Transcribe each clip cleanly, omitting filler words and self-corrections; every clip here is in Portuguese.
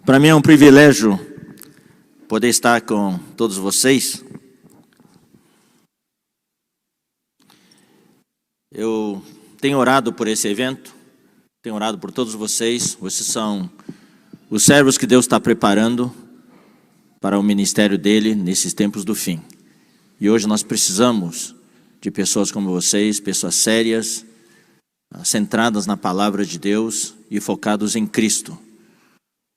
Para mim é um privilégio poder estar com todos vocês. Eu tenho orado por esse evento, tenho orado por todos vocês. Vocês são os servos que Deus está preparando para o ministério dele nesses tempos do fim. E hoje nós precisamos de pessoas como vocês, pessoas sérias, centradas na palavra de Deus e focados em Cristo.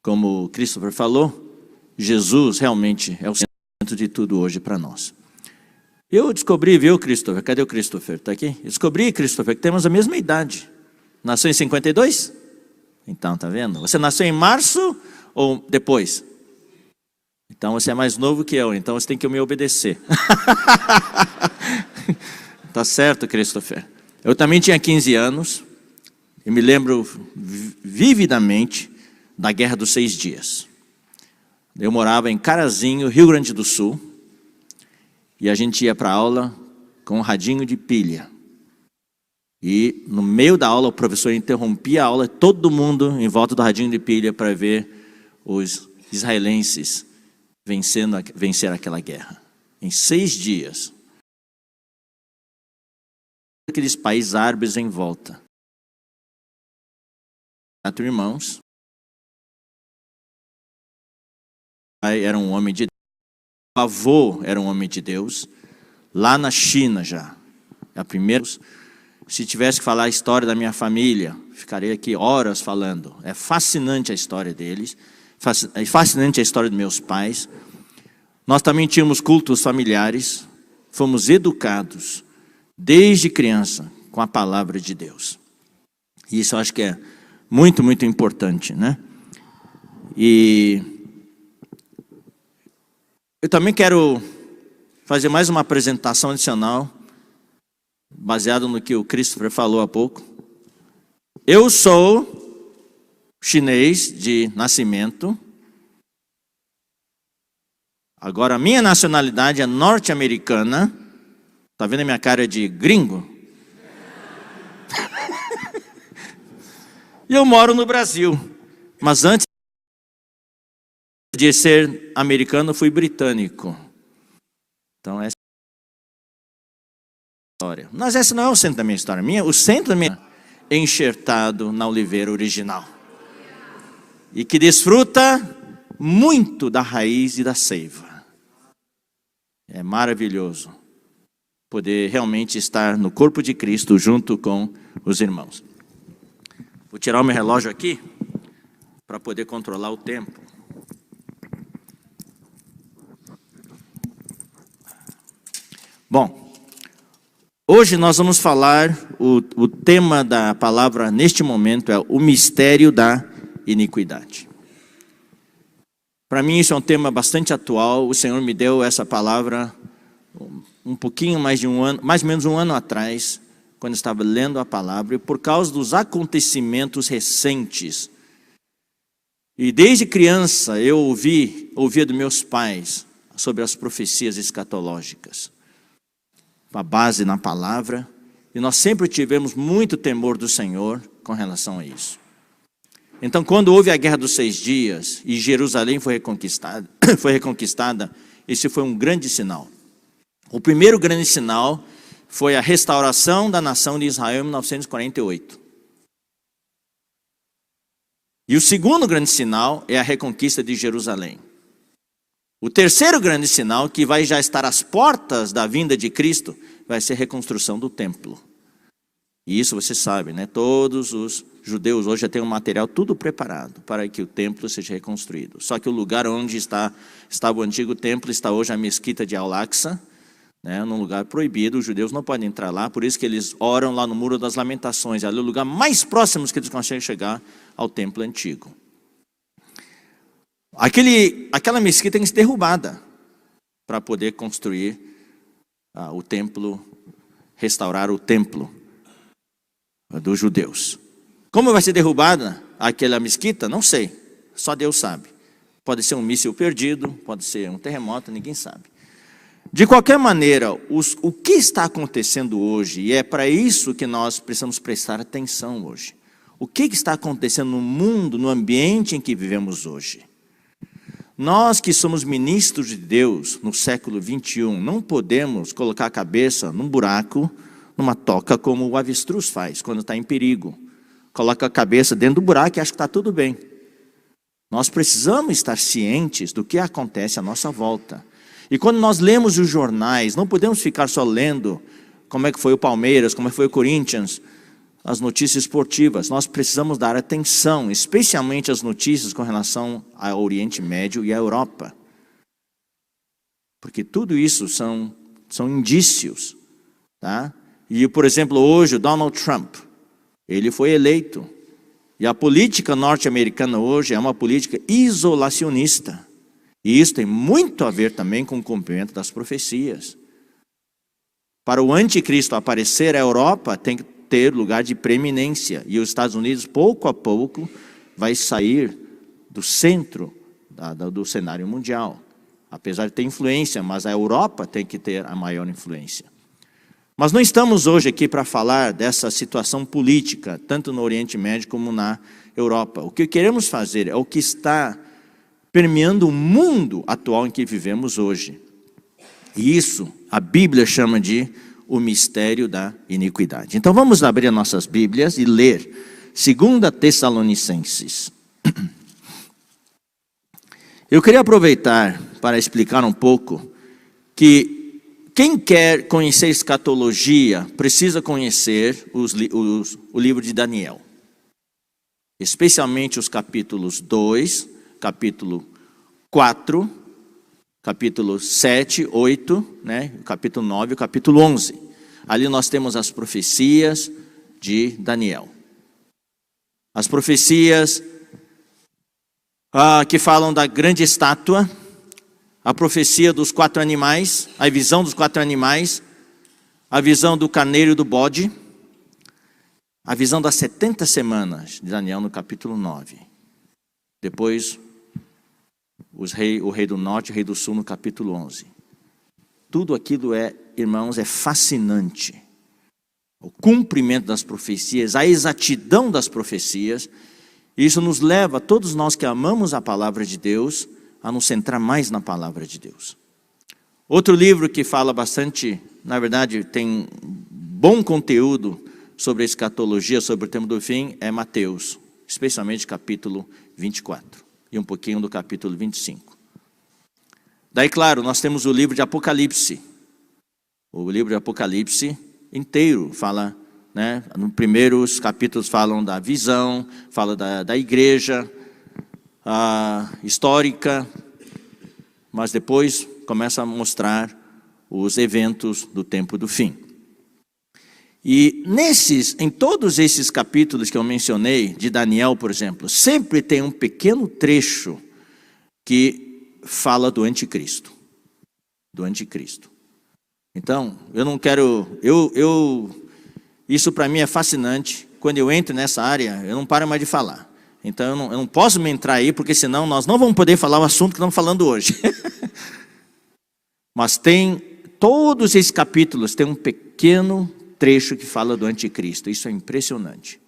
Como o Christopher falou, Jesus realmente é o centro de tudo hoje para nós. Eu descobri, viu, Christopher? Cadê o Christopher? Está aqui? Eu descobri, Christopher, que temos a mesma idade. Nasceu em 52? Então, tá vendo? Você nasceu em março ou depois? Então você é mais novo que eu, então você tem que me obedecer. Tá certo, Christopher. Eu também tinha 15 anos e me lembro vividamente da Guerra dos 6 Dias. Eu morava em Carazinho, Rio Grande do Sul, e a gente ia para a aula com um radinho de pilha. E no meio da aula o professor interrompia a aula, todo mundo em volta do radinho de pilha para ver os israelenses vencer aquela guerra. Em 6 dias. Aqueles países árabes em volta. 4 irmãos. O pai era um homem de Deus. O avô era um homem de Deus. Lá na China já. A primeira. Se tivesse que falar a história da minha família, ficaria aqui horas falando. É fascinante a história deles. É fascinante a história dos meus pais. Nós também tínhamos cultos familiares. Fomos educados desde criança com a palavra de Deus. E isso eu acho que é muito, muito importante, né? E eu também quero fazer mais uma apresentação adicional, baseado no que o Christopher falou há pouco. Eu sou chinês de nascimento. Agora, a minha nacionalidade é norte-americana. Está vendo a minha cara de gringo? E eu moro no Brasil. Mas antes de ser americano, eu fui britânico. Então, essa é a história. Mas esse não é o centro da minha história. O centro da minha é enxertado na oliveira original. E que desfruta muito da raiz e da seiva. É maravilhoso poder realmente estar no corpo de Cristo junto com os irmãos. Vou tirar o meu relógio aqui para poder controlar o tempo. Bom, hoje nós vamos falar, o tema da palavra neste momento é o mistério da iniquidade. Para mim isso é um tema bastante atual. O Senhor me deu essa palavra um pouquinho mais de um ano, mais ou menos um ano atrás, quando eu estava lendo a palavra, e por causa dos acontecimentos recentes. E desde criança eu ouvia dos meus pais sobre as profecias escatológicas. A base na palavra, e nós sempre tivemos muito temor do Senhor com relação a isso. Então, quando houve a Guerra dos 6 Dias e Jerusalém foi reconquistada, esse foi um grande sinal. O primeiro grande sinal foi a restauração da nação de Israel em 1948. E o segundo grande sinal é a reconquista de Jerusalém. O terceiro grande sinal, que vai já estar às portas da vinda de Cristo, vai ser a reconstrução do templo. E isso você sabe, né? Todos os judeus hoje já têm um material tudo preparado para que o templo seja reconstruído. Só que o lugar onde estava o antigo templo está hoje a mesquita de Al-Aqsa, né? Num lugar proibido, os judeus não podem entrar lá, por isso que eles oram lá no Muro das Lamentações. Ali é o lugar mais próximo que eles conseguem chegar ao templo antigo. Aquela mesquita tem que ser derrubada para poder construir o templo, restaurar o templo dos judeus. Como vai ser derrubada aquela mesquita? Não sei, só Deus sabe. Pode ser um míssil perdido, pode ser um terremoto, ninguém sabe. De qualquer maneira, o que está acontecendo hoje, e é para isso que nós precisamos prestar atenção hoje. O que está acontecendo no mundo, no ambiente em que vivemos hoje? Nós que somos ministros de Deus no século 21, não podemos colocar a cabeça num buraco, numa toca, como o avestruz faz quando está em perigo. Coloca a cabeça dentro do buraco e acha que está tudo bem. Nós precisamos estar cientes do que acontece à nossa volta. E quando nós lemos os jornais, não podemos ficar só lendo como é que foi o Palmeiras, como é que foi o Corinthians, as notícias esportivas. Nós precisamos dar atenção, especialmente às notícias com relação ao Oriente Médio e à Europa. Porque tudo isso são indícios. Tá? E, por exemplo, hoje o Donald Trump, ele foi eleito. E a política norte-americana hoje é uma política isolacionista. E isso tem muito a ver também com o cumprimento das profecias. Para o anticristo aparecer, a Europa tem que ter lugar de preeminência. E os Estados Unidos, pouco a pouco, vai sair do centro do cenário mundial. Apesar de ter influência, mas a Europa tem que ter a maior influência. Mas não estamos hoje aqui para falar dessa situação política, tanto no Oriente Médio como na Europa. O que queremos fazer é o que está permeando o mundo atual em que vivemos hoje. E isso a Bíblia chama de o mistério da iniquidade. Então vamos abrir as nossas Bíblias e ler 2 Tessalonicenses. Eu queria aproveitar para explicar um pouco que quem quer conhecer escatologia precisa conhecer o livro de Daniel. Especialmente os capítulos 2, capítulo 4, capítulo 7, 8, né? Capítulo 9 e capítulo 11. Ali nós temos as profecias de Daniel. As profecias que falam da grande estátua, a profecia dos 4 animais, a visão dos 4 animais, a visão do carneiro e do bode, a visão das 70 semanas de Daniel no capítulo 9. Depois, o rei do norte e o rei do sul no capítulo 11. Tudo aquilo irmãos, é fascinante. O cumprimento das profecias, a exatidão das profecias. Isso nos leva, todos nós que amamos a palavra de Deus, a nos centrar mais na palavra de Deus. Outro livro que fala bastante, na verdade tem bom conteúdo sobre a escatologia, sobre o tempo do fim, é Mateus, especialmente capítulo 24 e um pouquinho do capítulo 25. Daí, claro, nós temos o livro de Apocalipse. O livro de Apocalipse inteiro fala, né, nos primeiros capítulos falam da visão, fala da igreja, histórica, mas depois começa a mostrar os eventos do tempo do fim. E em todos esses capítulos que eu mencionei, de Daniel, por exemplo, sempre tem um pequeno trecho que fala do anticristo. Do anticristo. Então, eu não quero... isso para mim é fascinante. Quando eu entro nessa área, eu não paro mais de falar. Então eu não posso me entrar aí, porque senão nós não vamos poder falar o assunto que estamos falando hoje. Mas todos esses capítulos tem um pequeno trecho que fala do anticristo. Isso é impressionante.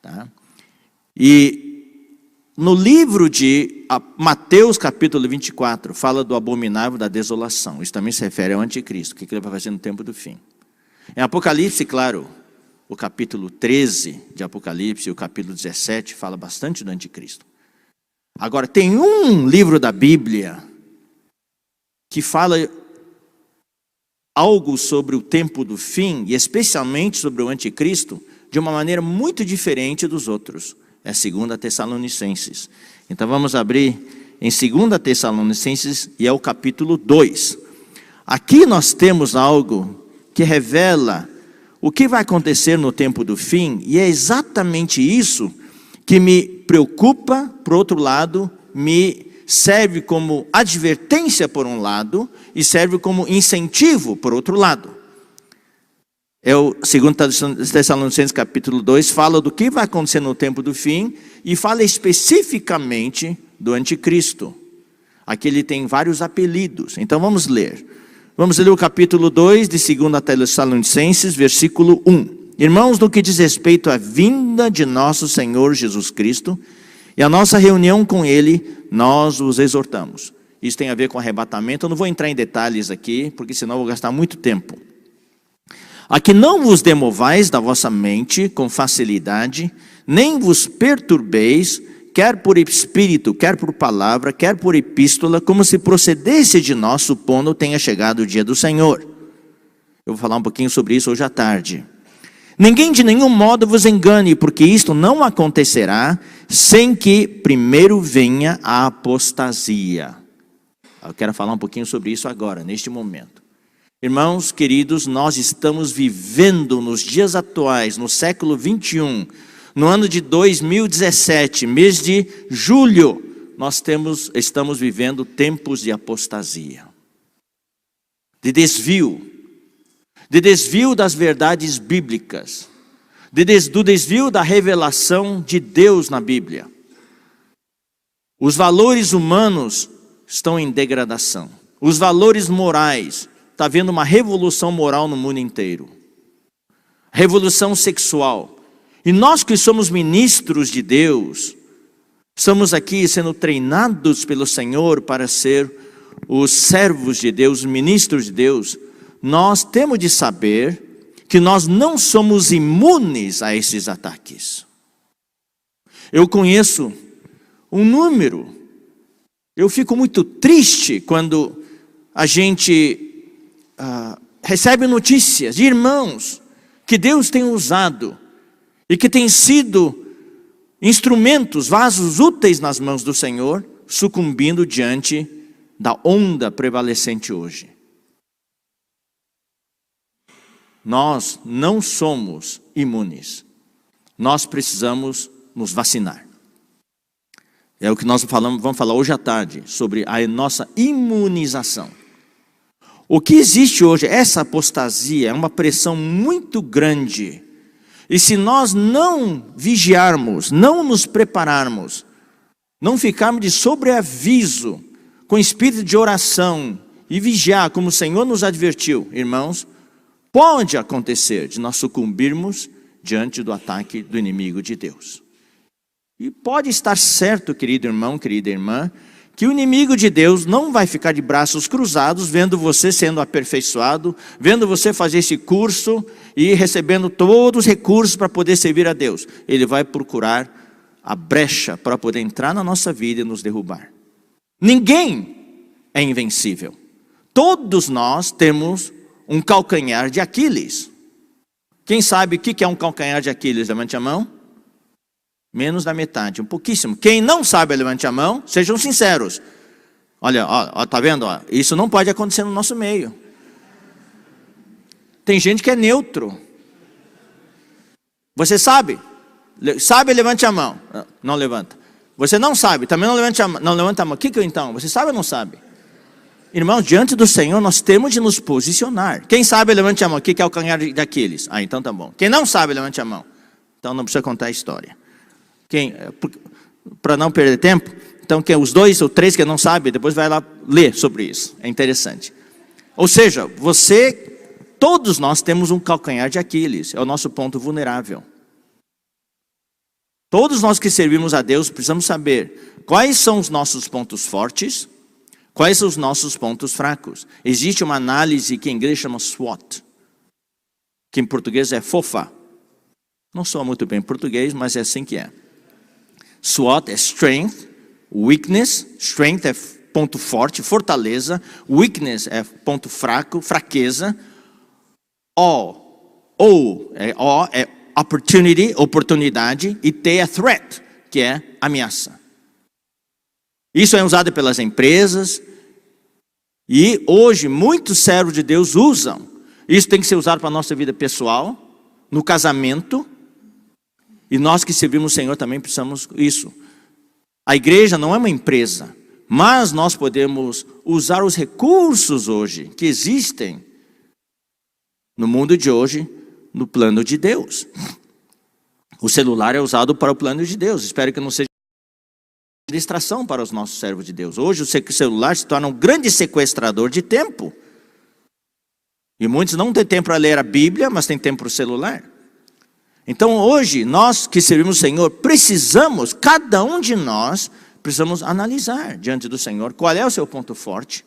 Tá? E no livro de Mateus capítulo 24, fala do abominável da desolação. Isso também se refere ao anticristo, o que ele vai fazer no tempo do fim. Em Apocalipse, claro, o capítulo 13 de Apocalipse e o capítulo 17 fala bastante do anticristo. Agora, tem um livro da Bíblia que fala algo sobre o tempo do fim, e especialmente sobre o anticristo, de uma maneira muito diferente dos outros. É 2 Tessalonicenses. Então vamos abrir em 2 Tessalonicenses e é o capítulo 2. Aqui nós temos algo que revela o que vai acontecer no tempo do fim, e é exatamente isso que me preocupa, por outro lado, me serve como advertência por um lado, e serve como incentivo por outro lado. É o 2 Tessalonicenses capítulo 2, fala do que vai acontecer no tempo do fim, e fala especificamente do anticristo. Aqui ele tem vários apelidos, então vamos ler. Vamos ler o capítulo 2 de 2 Tessalonicenses, versículo 1. Irmãos, no que diz respeito à vinda de nosso Senhor Jesus Cristo E a nossa reunião com Ele, nós os exortamos. Isso tem a ver com arrebatamento. Eu não vou entrar em detalhes aqui, porque senão eu vou gastar muito tempo. A que não vos demovais da vossa mente com facilidade, nem vos perturbeis, quer por espírito, quer por palavra, quer por epístola, como se procedesse de nós, supondo tenha chegado o dia do Senhor. Eu vou falar um pouquinho sobre isso hoje à tarde. Ninguém de nenhum modo vos engane, porque isto não acontecerá sem que primeiro venha a apostasia. Eu quero falar um pouquinho sobre isso agora, neste momento. Irmãos queridos, nós estamos vivendo nos dias atuais, no século 21, no ano de 2017, mês de julho, nós estamos vivendo tempos de apostasia, de desvio das verdades bíblicas, do desvio da revelação de Deus na Bíblia. Os valores humanos estão em degradação. Os valores morais, está havendo uma revolução moral no mundo inteiro. Revolução sexual. E nós que somos ministros de Deus, estamos aqui sendo treinados pelo Senhor para ser os servos de Deus, os ministros de Deus. Nós temos de saber que nós não somos imunes a esses ataques. Eu conheço um número. Eu fico muito triste quando a gente recebe notícias de irmãos que Deus tem usado e que têm sido instrumentos, vasos úteis nas mãos do Senhor, sucumbindo diante da onda prevalecente hoje. Nós não somos imunes. Nós precisamos nos vacinar. É o que nós vamos falar hoje à tarde, sobre a nossa imunização. O que existe hoje, essa apostasia, é uma pressão muito grande. E se nós não vigiarmos, não nos prepararmos, não ficarmos de sobreaviso, com espírito de oração e vigiar, como o Senhor nos advertiu, irmãos, pode acontecer de nós sucumbirmos diante do ataque do inimigo de Deus. E pode estar certo, querido irmão, querida irmã, que o inimigo de Deus não vai ficar de braços cruzados vendo você sendo aperfeiçoado, vendo você fazer esse curso e recebendo todos os recursos para poder servir a Deus. Ele vai procurar a brecha para poder entrar na nossa vida e nos derrubar. Ninguém é invencível. Todos nós temos um calcanhar de Aquiles. Quem sabe o que é um calcanhar de Aquiles? Levante a mão. Menos da metade, um pouquíssimo. Quem não sabe, levante a mão, sejam sinceros. Olha, tá vendo? Isso não pode acontecer no nosso meio. Tem gente que é neutro. Você sabe? Sabe, levante a mão. Não levanta. Você não sabe, também não levante a mão. Não levanta a mão. O que então? Você sabe ou não sabe? Irmãos, diante do Senhor nós temos de nos posicionar. Quem sabe, levante a mão. O que é o calcanhar daqueles? Então tá bom. Quem não sabe, levante a mão. Então não precisa contar a história. Para não perder tempo, então os dois ou três que não sabem, depois vai lá ler sobre isso. É interessante. Ou seja, todos nós temos um calcanhar de Aquiles. É o nosso ponto vulnerável. Todos nós que servimos a Deus precisamos saber quais são os nossos pontos fortes, quais são os nossos pontos fracos. Existe uma análise que em inglês chama SWOT, que em português é FOFA. Não soa muito bem em português, mas é assim que é. SWOT é Strength, Weakness. Strength é ponto forte, fortaleza. Weakness é ponto fraco, fraqueza. O é Opportunity, oportunidade. E T é Threat, que é ameaça. Isso é usado pelas empresas. E hoje muitos servos de Deus usam. Isso tem que ser usado para a nossa vida pessoal, no casamento. E nós que servimos o Senhor também precisamos isso. A igreja não é uma empresa, mas nós podemos usar os recursos hoje que existem no mundo de hoje, no plano de Deus. O celular é usado para o plano de Deus. Espero que não seja distração para os nossos servos de Deus. Hoje o celular se torna um grande sequestrador de tempo. E muitos não têm tempo para ler a Bíblia, mas têm tempo para o celular. Então hoje, nós que servimos o Senhor, precisamos, cada um de nós, precisamos analisar diante do Senhor qual é o seu ponto forte.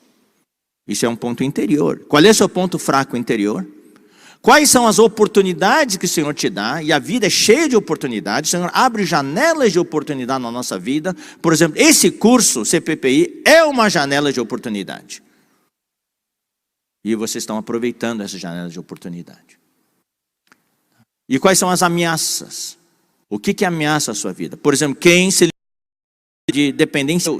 Isso é um ponto interior. Qual é o seu ponto fraco interior? Quais são as oportunidades que o Senhor te dá? E a vida é cheia de oportunidades. O Senhor abre janelas de oportunidade na nossa vida. Por exemplo, esse curso CPPI é uma janela de oportunidade. E vocês estão aproveitando essa janela de oportunidade. E quais são as ameaças? O que ameaça a sua vida? Por exemplo, quem se livra de dependência?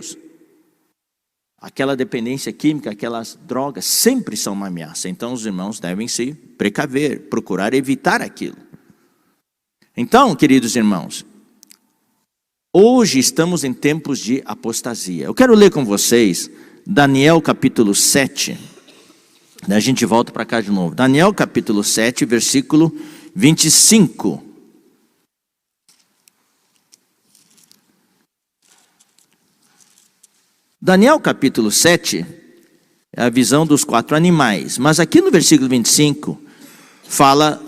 Aquela dependência química, aquelas drogas, sempre são uma ameaça. Então os irmãos devem se precaver, procurar evitar aquilo. Então, queridos irmãos, hoje estamos em tempos de apostasia. Eu quero ler com vocês Daniel capítulo 7. Daí a gente volta para cá de novo. Daniel capítulo 7, versículo 25. Daniel capítulo 7 é a visão dos 4 animais. Mas aqui no versículo 25 fala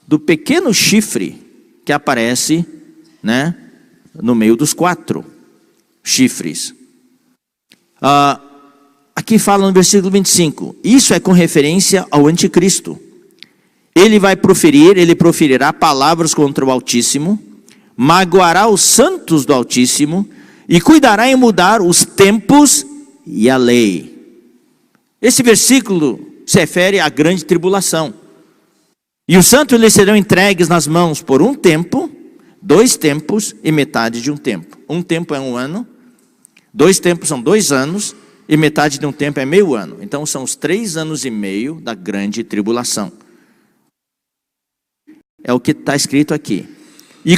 do pequeno chifre que aparece, né, no meio dos 4 chifres. Aqui fala no versículo 25. Isso é com referência ao anticristo. Ele proferirá palavras contra o Altíssimo, magoará os santos do Altíssimo e cuidará em mudar os tempos e a lei. Esse versículo se refere à grande tribulação. E os santos lhes serão entregues nas mãos por um tempo, 2 tempos e metade de um tempo. Um tempo é 1 ano, 2 tempos são 2 anos e metade de um tempo é meio ano. Então são os 3 anos e meio da grande tribulação. É o que está escrito aqui. E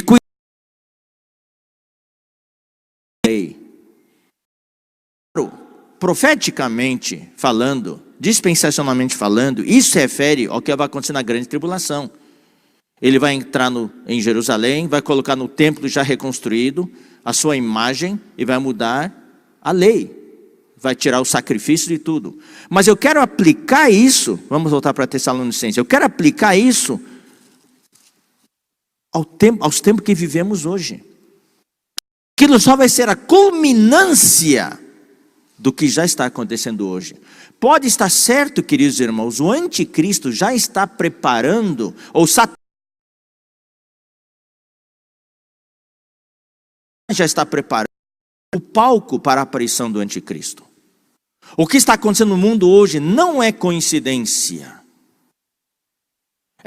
profeticamente falando, dispensacionalmente falando, isso se refere ao que vai acontecer na grande tribulação. Ele vai entrar em Jerusalém, vai colocar no templo já reconstruído a sua imagem e vai mudar a lei. Vai tirar o sacrifício de tudo. Mas eu quero aplicar isso, vamos voltar para Tessalonicenses, eu quero aplicar isso aos tempos que vivemos hoje. Aquilo só vai ser a culminância do que já está acontecendo hoje. Pode estar certo, queridos irmãos, o anticristo já está preparando, ou Satanás já está preparando o palco para a aparição do anticristo. O que está acontecendo no mundo hoje não é coincidência.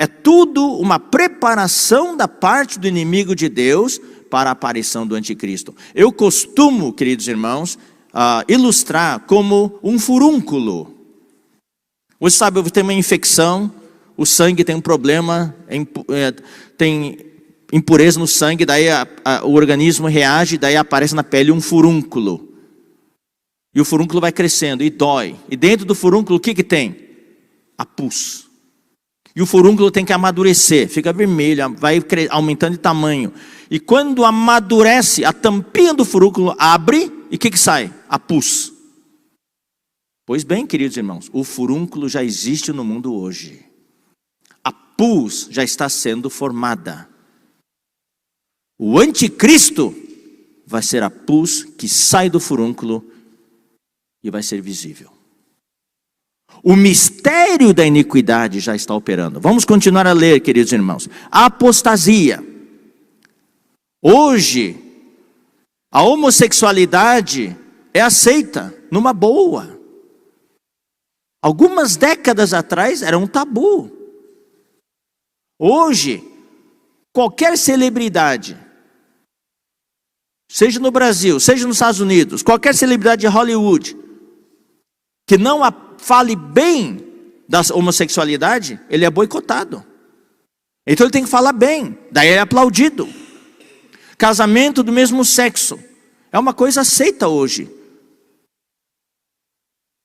É tudo uma preparação da parte do inimigo de Deus para a aparição do anticristo. Eu costumo, queridos irmãos, ilustrar como um furúnculo. Você sabe, tem uma infecção, o sangue tem um problema, tem impureza no sangue, daí o organismo reage, daí aparece na pele um furúnculo. E o furúnculo vai crescendo e dói. E dentro do furúnculo o que tem? A pus. E o furúnculo tem que amadurecer, fica vermelho, vai aumentando de tamanho. E quando amadurece, a tampinha do furúnculo abre e o que sai? A pus. Pois bem, queridos irmãos, o furúnculo já existe no mundo hoje. A pus já está sendo formada. O anticristo vai ser a pus que sai do furúnculo e vai ser visível. O mistério da iniquidade já está operando. Vamos continuar a ler, queridos irmãos. A apostasia. Hoje, a homossexualidade é aceita numa boa. Algumas décadas atrás era um tabu. Hoje, qualquer celebridade, seja no Brasil, seja nos Estados Unidos, qualquer celebridade de Hollywood, que não fale bem da homossexualidade, ele é boicotado. Então ele tem que falar bem, daí ele é aplaudido. Casamento do mesmo sexo é uma coisa aceita hoje.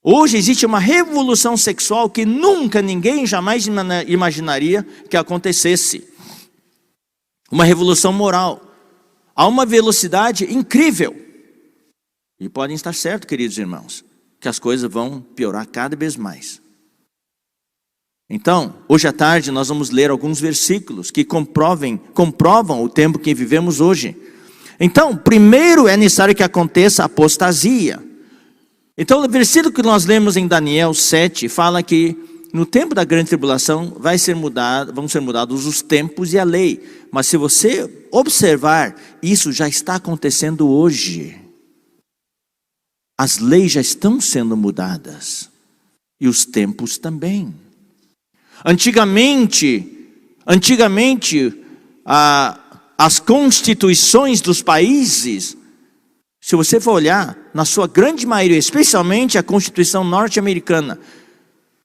Hoje existe uma revolução sexual que nunca ninguém jamais imaginaria que acontecesse. Uma revolução moral. A uma velocidade incrível. E podem estar certos, queridos irmãos, que as coisas vão piorar cada vez mais. Então, hoje à tarde nós vamos ler alguns versículos que comprovam o tempo que vivemos hoje. Então, primeiro é necessário que aconteça a apostasia. Então, o versículo que nós lemos em Daniel 7 fala que no tempo da grande tribulação vão ser mudados os tempos e a lei. Mas se você observar, isso já está acontecendo hoje. As leis já estão sendo mudadas. E os tempos também. Antigamente, as constituições dos países, se você for olhar, na sua grande maioria, especialmente a Constituição norte-americana,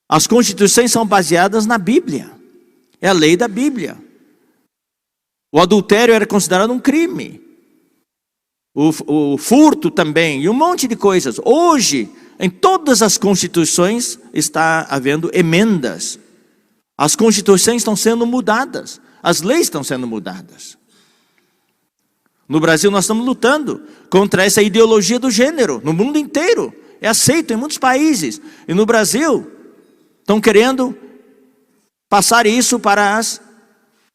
as constituições são baseadas na Bíblia. É a lei da Bíblia. O adultério era considerado um crime. O furto também, e um monte de coisas. Hoje, em todas as constituições, está havendo emendas. As constituições estão sendo mudadas. As leis estão sendo mudadas. No Brasil nós estamos lutando contra essa ideologia do gênero. No mundo inteiro. É aceito em muitos países. E no Brasil, estão querendo passar isso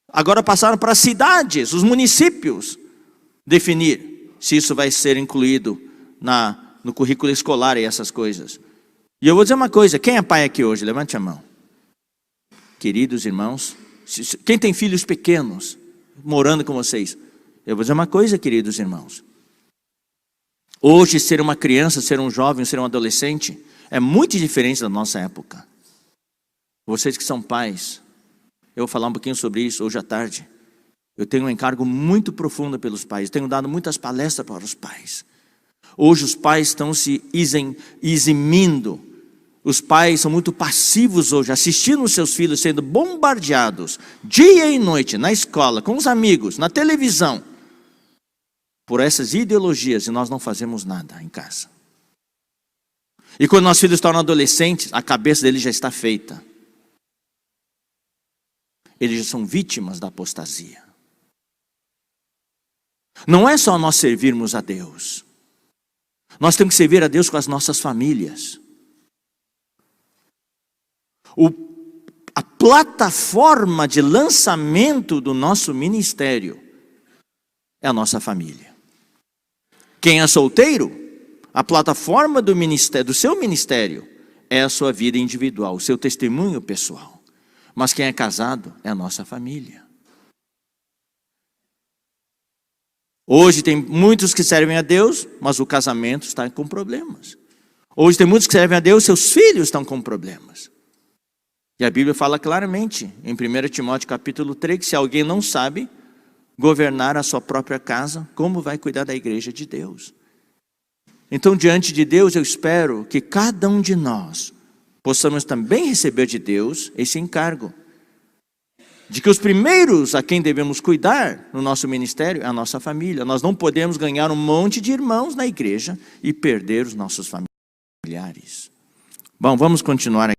agora passaram para as cidades, os municípios, definir se isso vai ser incluído no currículo escolar e essas coisas. E eu vou dizer uma coisa, quem é pai aqui hoje? Levante a mão. Queridos irmãos, quem tem filhos pequenos, morando com vocês? Eu vou dizer uma coisa, queridos irmãos. Hoje, ser uma criança, ser um jovem, ser um adolescente, é muito diferente da nossa época. Vocês que são pais, eu vou falar um pouquinho sobre isso hoje à tarde. Eu tenho um encargo muito profundo pelos pais. Tenho dado muitas palestras para os pais. Hoje os pais estão se eximindo. Os pais são muito passivos hoje, assistindo os seus filhos sendo bombardeados dia e noite, na escola, com os amigos, na televisão, por essas ideologias, e nós não fazemos nada em casa. E quando nossos filhos tornam adolescentes, a cabeça deles já está feita. Eles já são vítimas da apostasia. Não é só nós servirmos a Deus. Nós temos que servir a Deus com as nossas famílias. A plataforma de lançamento do nosso ministério é a nossa família. Quem é solteiro, a plataforma do seu ministério é a sua vida individual, o seu testemunho pessoal. Mas quem é casado é a nossa família. Hoje tem muitos que servem a Deus, mas o casamento está com problemas. Hoje tem muitos que servem a Deus, seus filhos estão com problemas. E a Bíblia fala claramente, em 1 Timóteo capítulo 3, que se alguém não sabe governar a sua própria casa, como vai cuidar da igreja de Deus? Então, diante de Deus, eu espero que cada um de nós possamos também receber de Deus esse encargo. De que os primeiros a quem devemos cuidar no nosso ministério é a nossa família. Nós não podemos ganhar um monte de irmãos na igreja e perder os nossos familiares. Bom, vamos continuar aqui.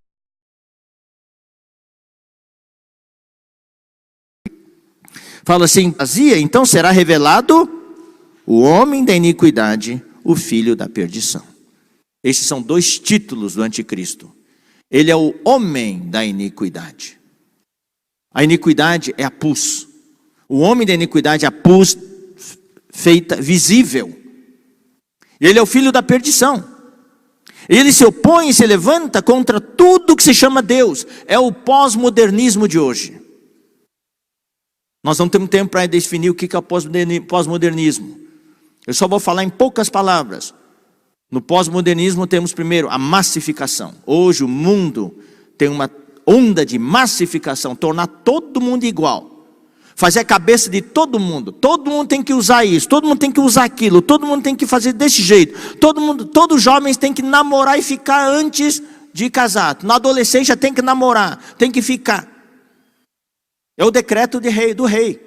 Fala assim, então será revelado o homem da iniquidade, o filho da perdição. Esses são dois títulos do anticristo. Ele é o homem da iniquidade. A iniquidade é a pus. O homem da iniquidade é a pus feita visível. Ele é o filho da perdição. Ele se opõe e se levanta contra tudo que se chama Deus. É o pós-modernismo de hoje. Nós não temos tempo para definir o que é o pós-modernismo. Eu só vou falar em poucas palavras. No pós-modernismo temos primeiro a massificação. Hoje o mundo tem uma onda de massificação, tornar todo mundo igual. Fazer a cabeça de todo mundo tem que usar isso, todo mundo tem que usar aquilo, todo mundo tem que fazer desse jeito. Todos os jovens têm que namorar e ficar antes de casar. Na adolescência tem que namorar, tem que ficar. É o decreto do rei.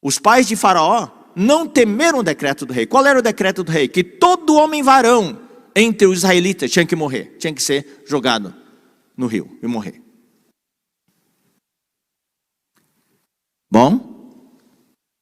Os pais de Faraó não temeram o decreto do rei. Qual era o decreto do rei? Que todo homem varão entre os israelitas tinha que morrer. Tinha que ser jogado no rio e morrer. Bom,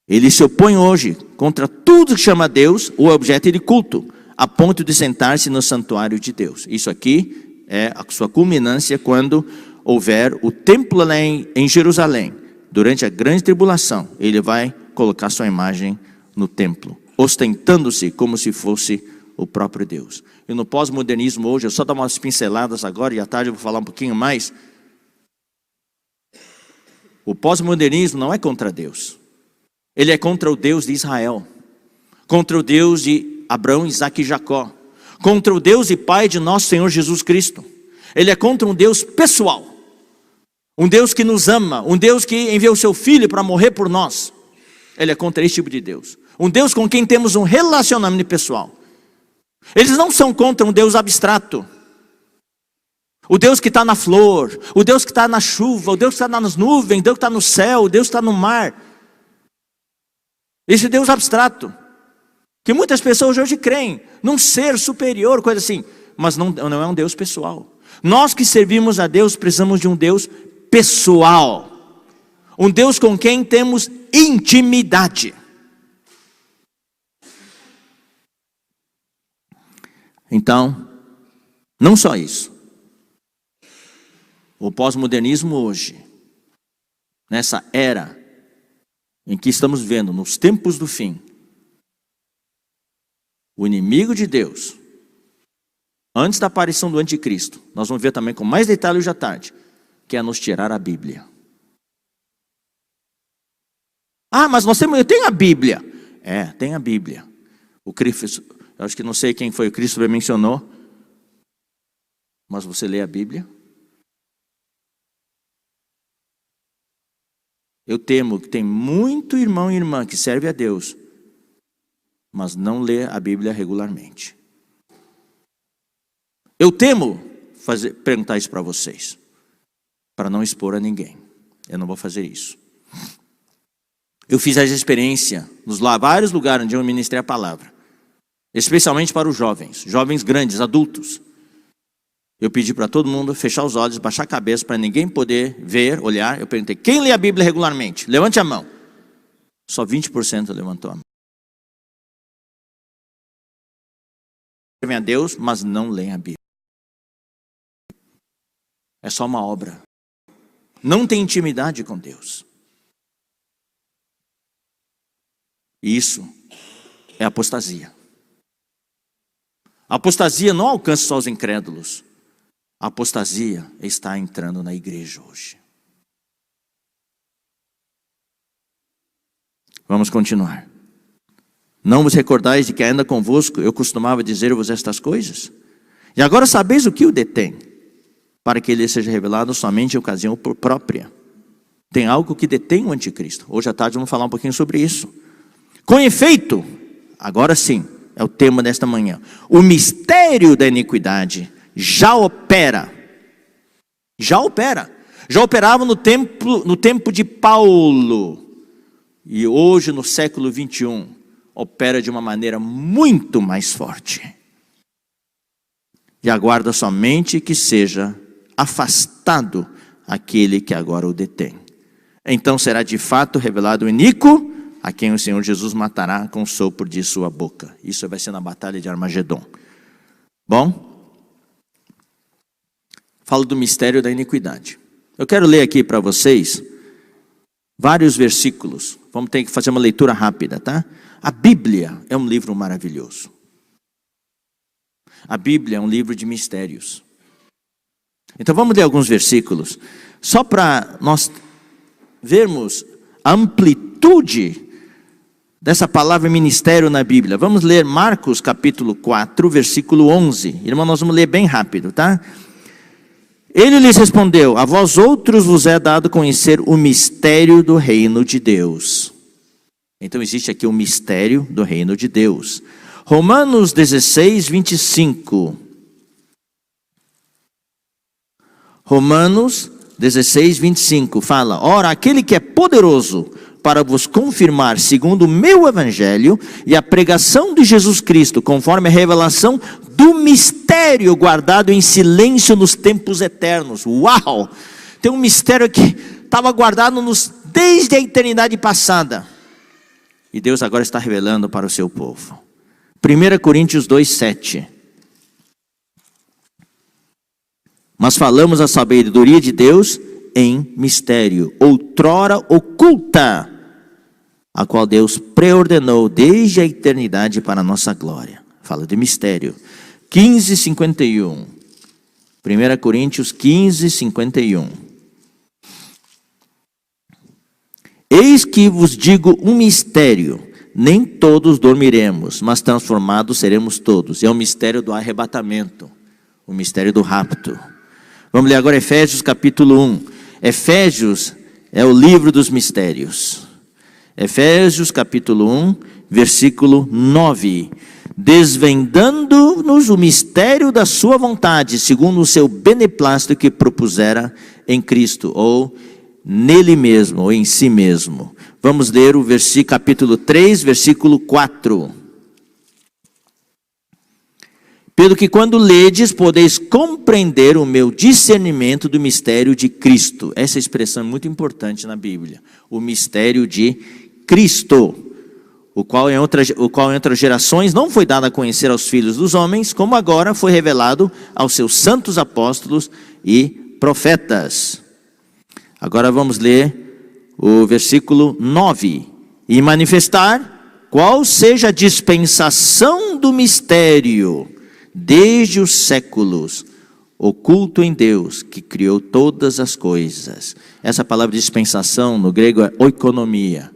ele se opõe hoje contra tudo que chama Deus, o objeto de culto, a ponto de sentar-se no santuário de Deus. Isso aqui é a sua culminância quando houver o templo lá em Jerusalém. Durante a grande tribulação, ele vai colocar sua imagem no templo, ostentando-se como se fosse o próprio Deus. E no pós-modernismo hoje, eu só dar umas pinceladas agora, e à tarde eu vou falar um pouquinho mais. O pós-modernismo não é contra Deus. Ele é contra o Deus de Israel, contra o Deus de Abraão, Isaque e Jacó, contra o Deus e Pai de nosso Senhor Jesus Cristo. Ele é contra um Deus pessoal, um Deus que nos ama, um Deus que enviou o seu Filho para morrer por nós. Ele é contra esse tipo de Deus, um Deus com quem temos um relacionamento pessoal. Eles não são contra um Deus abstrato, o Deus que está na flor, o Deus que está na chuva, o Deus que está nas nuvens, o Deus que está no céu, o Deus que está no mar. Esse Deus abstrato, que muitas pessoas hoje creem num ser superior, coisa assim, mas não é um Deus pessoal. Nós que servimos a Deus precisamos de um Deus pessoal, um Deus com quem temos intimidade. Então, não só isso. O pós-modernismo hoje, nessa era em que estamos vendo, nos tempos do fim, o inimigo de Deus, antes da aparição do anticristo, nós vamos ver também com mais detalhe hoje à tarde, que é nos tirar a Bíblia. Ah, mas eu tenho a Bíblia. É, tem a Bíblia. O Cristo, eu acho que não sei quem foi, o Cristo mencionou, mas você lê a Bíblia? Eu temo que tem muito irmão e irmã que serve a Deus, mas não lê a Bíblia regularmente. Eu temo perguntar isso para vocês, para não expor a ninguém. Eu não vou fazer isso. Eu fiz essa experiência nos vários lugares onde eu ministrei a palavra, especialmente para os jovens grandes, adultos. Eu pedi para todo mundo fechar os olhos, baixar a cabeça, para ninguém poder ver, olhar. Eu perguntei, quem lê a Bíblia regularmente? Levante a mão. Só 20% levantou a mão. Servem a Deus, mas não leem a Bíblia. É só uma obra. Não tem intimidade com Deus. Isso é apostasia. A apostasia não alcança só os incrédulos. A apostasia está entrando na igreja hoje. Vamos continuar. Não vos recordais de que ainda convosco eu costumava dizer-vos estas coisas? E agora sabeis o que o detém, para que ele seja revelado somente em ocasião própria. Tem algo que detém o anticristo. Hoje à tarde vamos falar um pouquinho sobre isso. Com efeito, agora sim, é o tema desta manhã. O mistério da iniquidade já opera. Já operava no tempo de Paulo. E hoje, no século 21, opera de uma maneira muito mais forte. E aguarda somente que seja afastado aquele que agora o detém. Então será de fato revelado o iníquo, a quem o Senhor Jesus matará com o sopro de sua boca. Isso vai ser na batalha de Armagedon. Bom? Falo do mistério da iniquidade. Eu quero ler aqui para vocês vários versículos. Vamos ter que fazer uma leitura rápida, tá? A Bíblia é um livro maravilhoso. A Bíblia é um livro de mistérios. Então vamos ler alguns versículos, só para nós vermos a amplitude dessa palavra ministério na Bíblia. Vamos ler Marcos capítulo 4, versículo 11. Irmão, nós vamos ler bem rápido, tá? Ele lhes respondeu, a vós outros vos é dado conhecer o mistério do reino de Deus. Então existe aqui o mistério do reino de Deus. Romanos 16, 25. Romanos 16, 25 fala, ora, aquele que é poderoso para vos confirmar segundo o meu evangelho e a pregação de Jesus Cristo, conforme a revelação do mistério guardado em silêncio nos tempos eternos. Uau! Tem um mistério que estava guardado desde a eternidade passada. E Deus agora está revelando para o seu povo. 1 Coríntios 2, 7. Mas falamos a sabedoria de Deus em mistério, outrora oculta, a qual Deus preordenou desde a eternidade para a nossa glória. Fala de mistério. 15:51. 1 Coríntios 15:51. Eis que vos digo um mistério: nem todos dormiremos, mas transformados seremos todos. É o mistério do arrebatamento, o mistério do rapto. Vamos ler agora Efésios capítulo 1. Efésios é o livro dos mistérios. Efésios capítulo 1, versículo 9. Desvendando-nos o mistério da sua vontade, segundo o seu beneplácito que propusera em Cristo, ou nele mesmo, ou em si mesmo. Vamos ler o capítulo 3, versículo 4. Pelo que quando ledes, podeis compreender o meu discernimento do mistério de Cristo. Essa expressão é muito importante na Bíblia. O mistério de Cristo, o qual em outras gerações não foi dado a conhecer aos filhos dos homens, como agora foi revelado aos seus santos apóstolos e profetas. Agora vamos ler o versículo 9. E manifestar qual seja a dispensação do mistério, desde os séculos, oculto em Deus, que criou todas as coisas. Essa palavra dispensação no grego é oikonomia.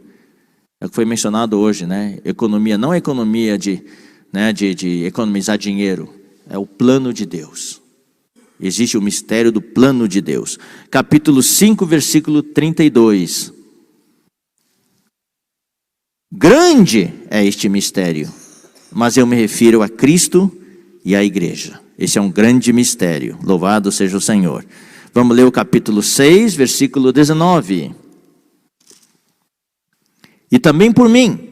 É o que foi mencionado hoje, né? Economia, não é economia de economizar dinheiro. É o plano de Deus. Existe o mistério do plano de Deus. Capítulo 5, versículo 32. Grande é este mistério, mas eu me refiro a Cristo e à igreja. Esse é um grande mistério. Louvado seja o Senhor. Vamos ler o capítulo 6, versículo 19. E também por mim,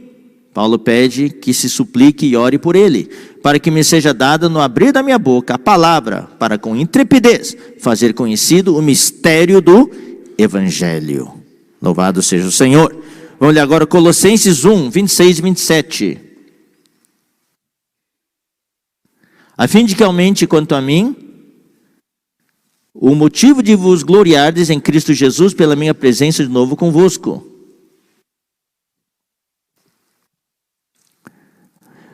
Paulo pede que se suplique e ore por ele, para que me seja dada no abrir da minha boca a palavra, para com intrepidez fazer conhecido o mistério do Evangelho. Louvado seja o Senhor. Vamos ler agora Colossenses 1, 26 e 27. A fim de que aumente quanto a mim o motivo de vos gloriardes em Cristo Jesus pela minha presença de novo convosco.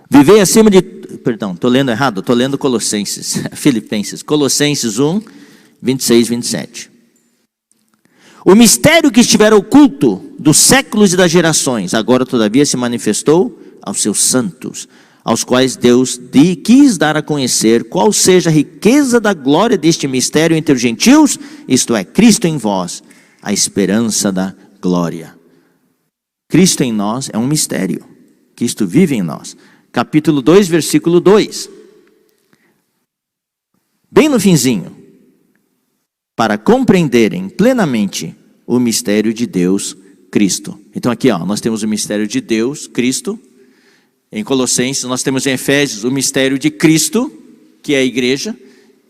Vivei acima de... Perdão, estou lendo errado, estou lendo Colossenses, Filipenses. Colossenses 1, 26 e 27. O mistério que estivera oculto dos séculos e das gerações, agora todavia se manifestou aos seus santos, aos quais Deus quis dar a conhecer qual seja a riqueza da glória deste mistério entre os gentios, isto é, Cristo em vós, a esperança da glória. Cristo em nós é um mistério. Cristo vive em nós. Capítulo 2, versículo 2. Bem no finzinho. Para compreenderem plenamente o mistério de Deus, Cristo. Então aqui nós temos o mistério de Deus, Cristo. Em Colossenses, nós temos em Efésios o mistério de Cristo, que é a igreja.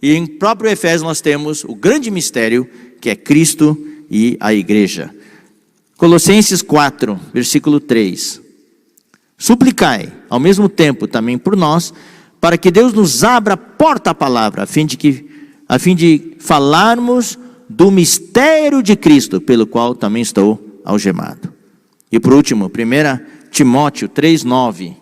E em próprio Efésios nós temos o grande mistério, que é Cristo e a igreja. Colossenses 4, versículo 3. Suplicai, ao mesmo tempo, também por nós, para que Deus nos abra a porta à palavra, a fim de falarmos do mistério de Cristo, pelo qual também estou algemado. E por último, 1 Timóteo 3:9.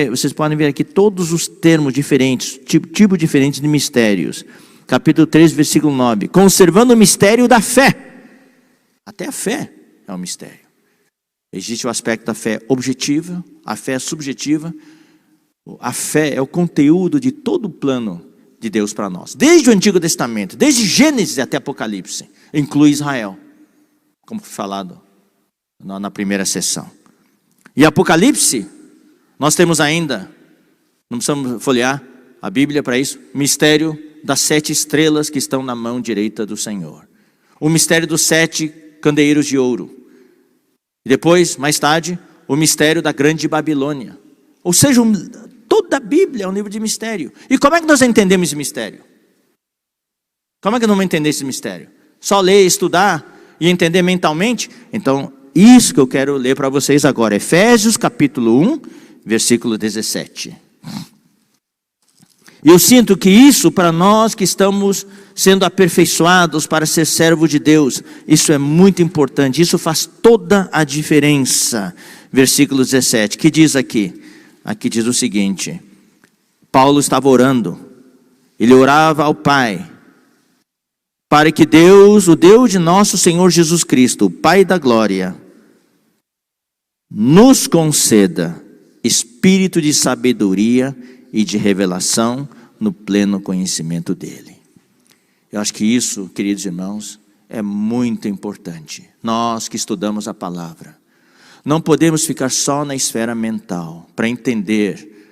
Vocês podem ver aqui todos os termos diferentes, tipo diferentes de mistérios. Capítulo 3, versículo 9. Conservando o mistério da fé. Até a fé é um mistério. Existe o aspecto da fé objetiva, a fé subjetiva. A fé é o conteúdo de todo o plano de Deus para nós. Desde o Antigo Testamento, desde Gênesis até Apocalipse. Inclui Israel, como foi falado na primeira sessão. E Apocalipse, nós temos ainda, não precisamos folhear a Bíblia para isso, o mistério das 7 estrelas que estão na mão direita do Senhor. O mistério dos 7 candeeiros de ouro. E depois, mais tarde, o mistério da grande Babilônia. Ou seja, toda a Bíblia é um livro de mistério. E como é que nós entendemos esse mistério? Como é que não vamos entender esse mistério? Só ler, estudar e entender mentalmente? Então, isso que eu quero ler para vocês agora. Efésios capítulo 1, versículo 17. E eu sinto que isso, para nós que estamos sendo aperfeiçoados para ser servo de Deus, isso é muito importante, isso faz toda a diferença. Versículo 17, que diz aqui? Aqui diz o seguinte: Paulo estava orando, ele orava ao Pai, para que Deus, o Deus de nosso Senhor Jesus Cristo, o Pai da glória, nos conceda espírito de sabedoria e de revelação no pleno conhecimento dele. Eu acho que isso, queridos irmãos, é muito importante. Nós que estudamos a palavra, não podemos ficar só na esfera mental, para entender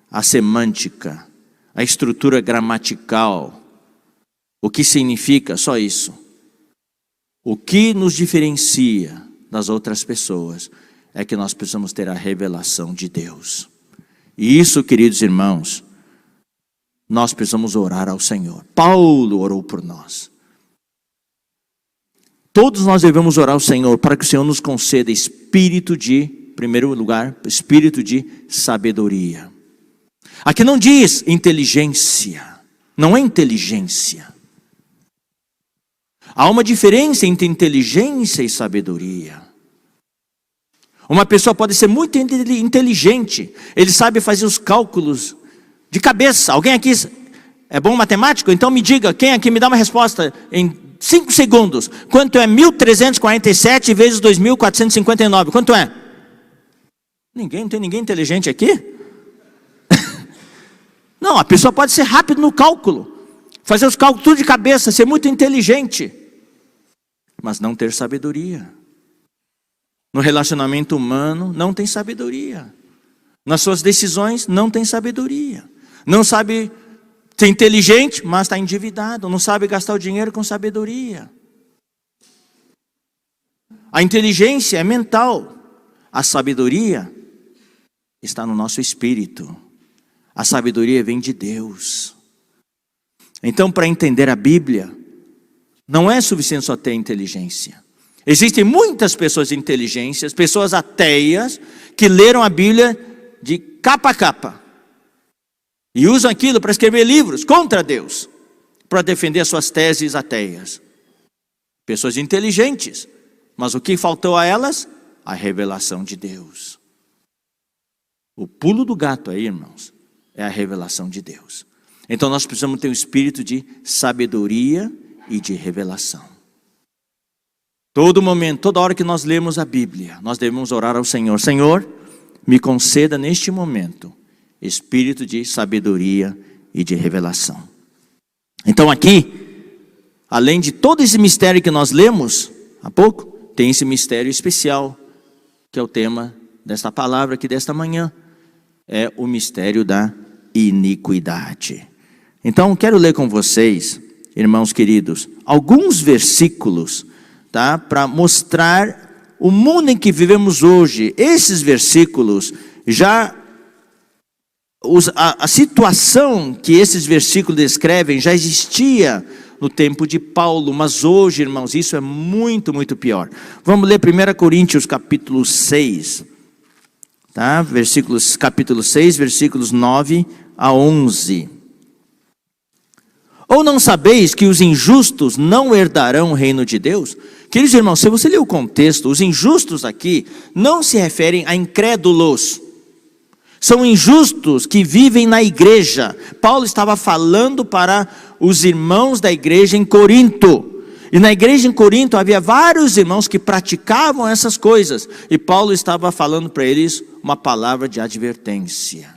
a semântica, a estrutura gramatical, o que significa só isso. O que nos diferencia das outras pessoas é que nós precisamos ter a revelação de Deus. E isso, queridos irmãos, nós precisamos orar ao Senhor. Paulo orou por nós. Todos nós devemos orar ao Senhor para que o Senhor nos conceda espírito de, em primeiro lugar, espírito de sabedoria. Aqui não diz inteligência, não é inteligência. Há uma diferença entre inteligência e sabedoria. Uma pessoa pode ser muito inteligente, ele sabe fazer os cálculos de cabeça. Alguém aqui é bom matemático? Então me diga, quem aqui me dá uma resposta em 5 segundos. Quanto é 1.347 vezes 2.459? Quanto é? Ninguém, não tem ninguém inteligente aqui? Não, a pessoa pode ser rápido no cálculo, fazer os cálculos tudo de cabeça, ser muito inteligente, mas não ter sabedoria. No relacionamento humano, não tem sabedoria. Nas suas decisões, não tem sabedoria. Não sabe ser inteligente, mas está endividado. Não sabe gastar o dinheiro com sabedoria. A inteligência é mental. A sabedoria está no nosso espírito. A sabedoria vem de Deus. Então, para entender a Bíblia, não é suficiente só ter inteligência. Existem muitas pessoas inteligentes, pessoas ateias, que leram a Bíblia de capa a capa. E usam aquilo para escrever livros contra Deus, para defender as suas teses ateias. Pessoas inteligentes, mas o que faltou a elas? A revelação de Deus. O pulo do gato aí, irmãos, é a revelação de Deus. Então nós precisamos ter um espírito de sabedoria e de revelação. Todo momento, toda hora que nós lemos a Bíblia, nós devemos orar ao Senhor. Senhor, me conceda neste momento espírito de sabedoria e de revelação. Então aqui, além de todo esse mistério que nós lemos há pouco, tem esse mistério especial, que é o tema desta palavra aqui desta manhã. É o mistério da iniquidade. Então quero ler com vocês, irmãos queridos, alguns versículos, tá? Para mostrar o mundo em que vivemos hoje. Esses versículos, a situação que esses versículos descrevem já existia no tempo de Paulo, mas hoje, irmãos, isso é muito, muito pior. Vamos ler 1 Coríntios capítulo 6, tá? Capítulo 6, versículos 9 a 11. Ou não sabeis que os injustos não herdarão o reino de Deus? Queridos irmãos, se você ler o contexto, os injustos aqui não se referem a incrédulos. São injustos que vivem na igreja. Paulo estava falando para os irmãos da igreja em Corinto. E na igreja em Corinto havia vários irmãos que praticavam essas coisas. E Paulo estava falando para eles uma palavra de advertência.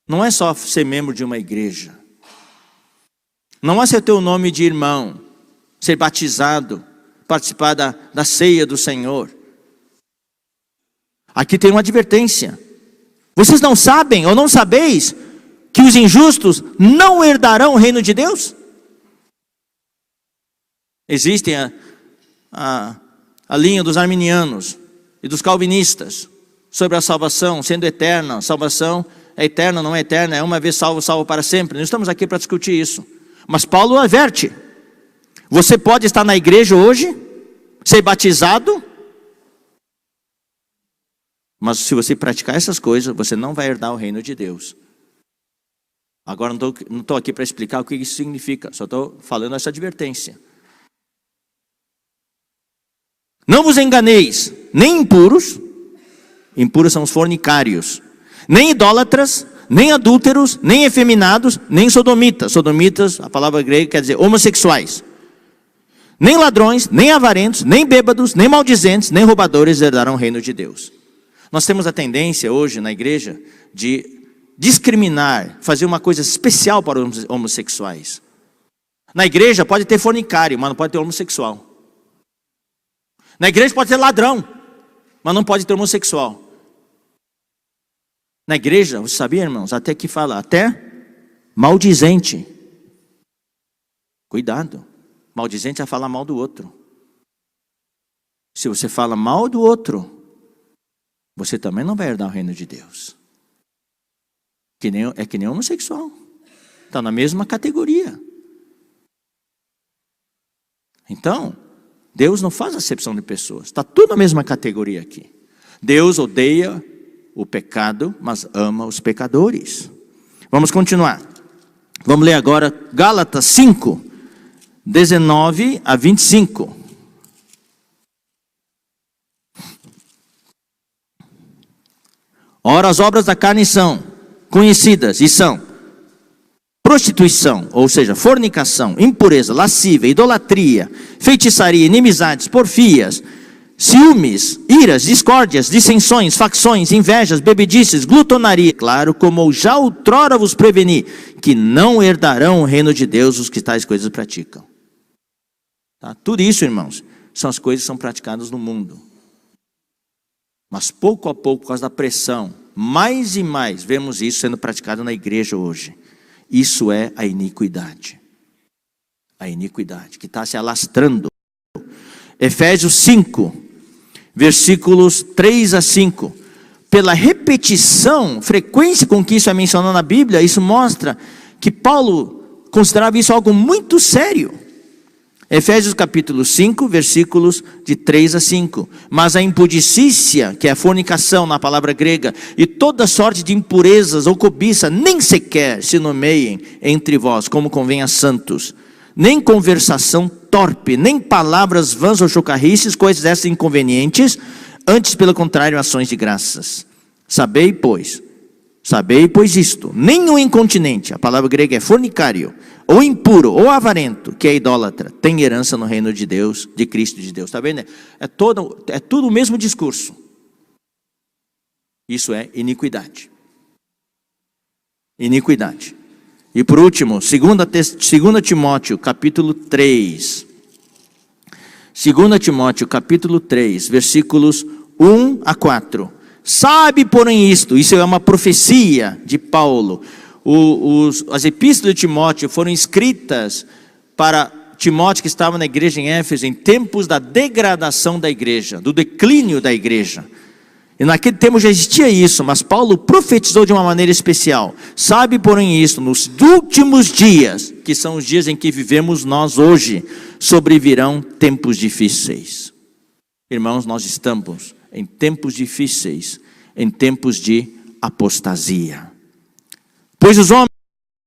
Não é só ser membro de uma igreja. Não é ser teu nome de irmão, ser batizado, participar da ceia do Senhor. Aqui tem uma advertência. Vocês não sabem ou não sabeis que os injustos não herdarão o reino de Deus? Existe a linha dos arminianos e dos calvinistas sobre a salvação sendo eterna. A salvação é eterna, não é eterna, é uma vez salvo, salvo para sempre. Não estamos aqui para discutir isso. Mas Paulo adverte. Você pode estar na igreja hoje, ser batizado, mas se você praticar essas coisas, você não vai herdar o reino de Deus. Agora não estou aqui para explicar o que isso significa, só estou falando essa advertência. Não vos enganeis, nem impuros são os fornicários, nem idólatras, nem adúlteros, nem efeminados, nem sodomitas. Sodomitas, a palavra grega quer dizer homossexuais. Nem ladrões, nem avarentos, nem bêbados, nem maldizentes, nem roubadores herdarão o reino de Deus. Nós temos a tendência hoje na igreja de discriminar, fazer uma coisa especial para os homossexuais. Na igreja pode ter fornicário, mas não pode ter homossexual. Na igreja pode ter ladrão, mas não pode ter homossexual. Na igreja, você sabia, irmãos, até que fala, até maldizente. Cuidado, maldizente é falar mal do outro. Se você fala mal do outro, você também não vai herdar o reino de Deus. É que nem homossexual. Está na mesma categoria. Então, Deus não faz acepção de pessoas. Está tudo na mesma categoria aqui. Deus odeia o pecado, mas ama os pecadores. Vamos continuar. Vamos ler agora Gálatas 5, 19 a 25. Ora, as obras da carne são conhecidas e são prostituição, ou seja, fornicação, impureza, lascívia, idolatria, feitiçaria, inimizades, porfias, ciúmes, iras, discórdias, dissensões, facções, invejas, bebedices, glutonaria. Claro, como já outrora vos preveni, que não herdarão o reino de Deus os que tais coisas praticam. Tá? Tudo isso, irmãos, são as coisas que são praticadas no mundo. Mas pouco a pouco, por causa da pressão, mais e mais vemos isso sendo praticado na igreja hoje. Isso é a iniquidade. A iniquidade que está se alastrando. Efésios 5, versículos 3 a 5. Pela repetição, frequência com que isso é mencionado na Bíblia, isso mostra que Paulo considerava isso algo muito sério. Efésios capítulo 5, versículos de 3 a 5. Mas a impudicícia, que é a fornicação na palavra grega, e toda sorte de impurezas ou cobiça, nem sequer se nomeiem entre vós, como convém a santos. Nem conversação torpe, nem palavras vãs ou chocarrices, coisas dessas inconvenientes, antes pelo contrário, ações de graças. Sabei, pois isto, nem o incontinente, a palavra grega é fornicário, ou impuro, ou avarento, que é idólatra, tem herança no reino de Deus, de Cristo de Deus. Está vendo? É tudo o mesmo discurso. Isso é iniquidade. Iniquidade. E por último, 2 Timóteo, capítulo 3. 2 Timóteo, capítulo 3, versículos 1 a 4. Sabe, porém, isto é uma profecia de Paulo. As epístolas de Timóteo foram escritas para Timóteo, que estava na igreja em Éfeso, em tempos da degradação da igreja, do declínio da igreja. E naquele tempo já existia isso, mas Paulo profetizou de uma maneira especial. Sabe, porém, isto, nos últimos dias, que são os dias em que vivemos nós hoje, sobrevirão tempos difíceis. Irmãos, nós estamos em tempos difíceis, em tempos de apostasia. Pois os homens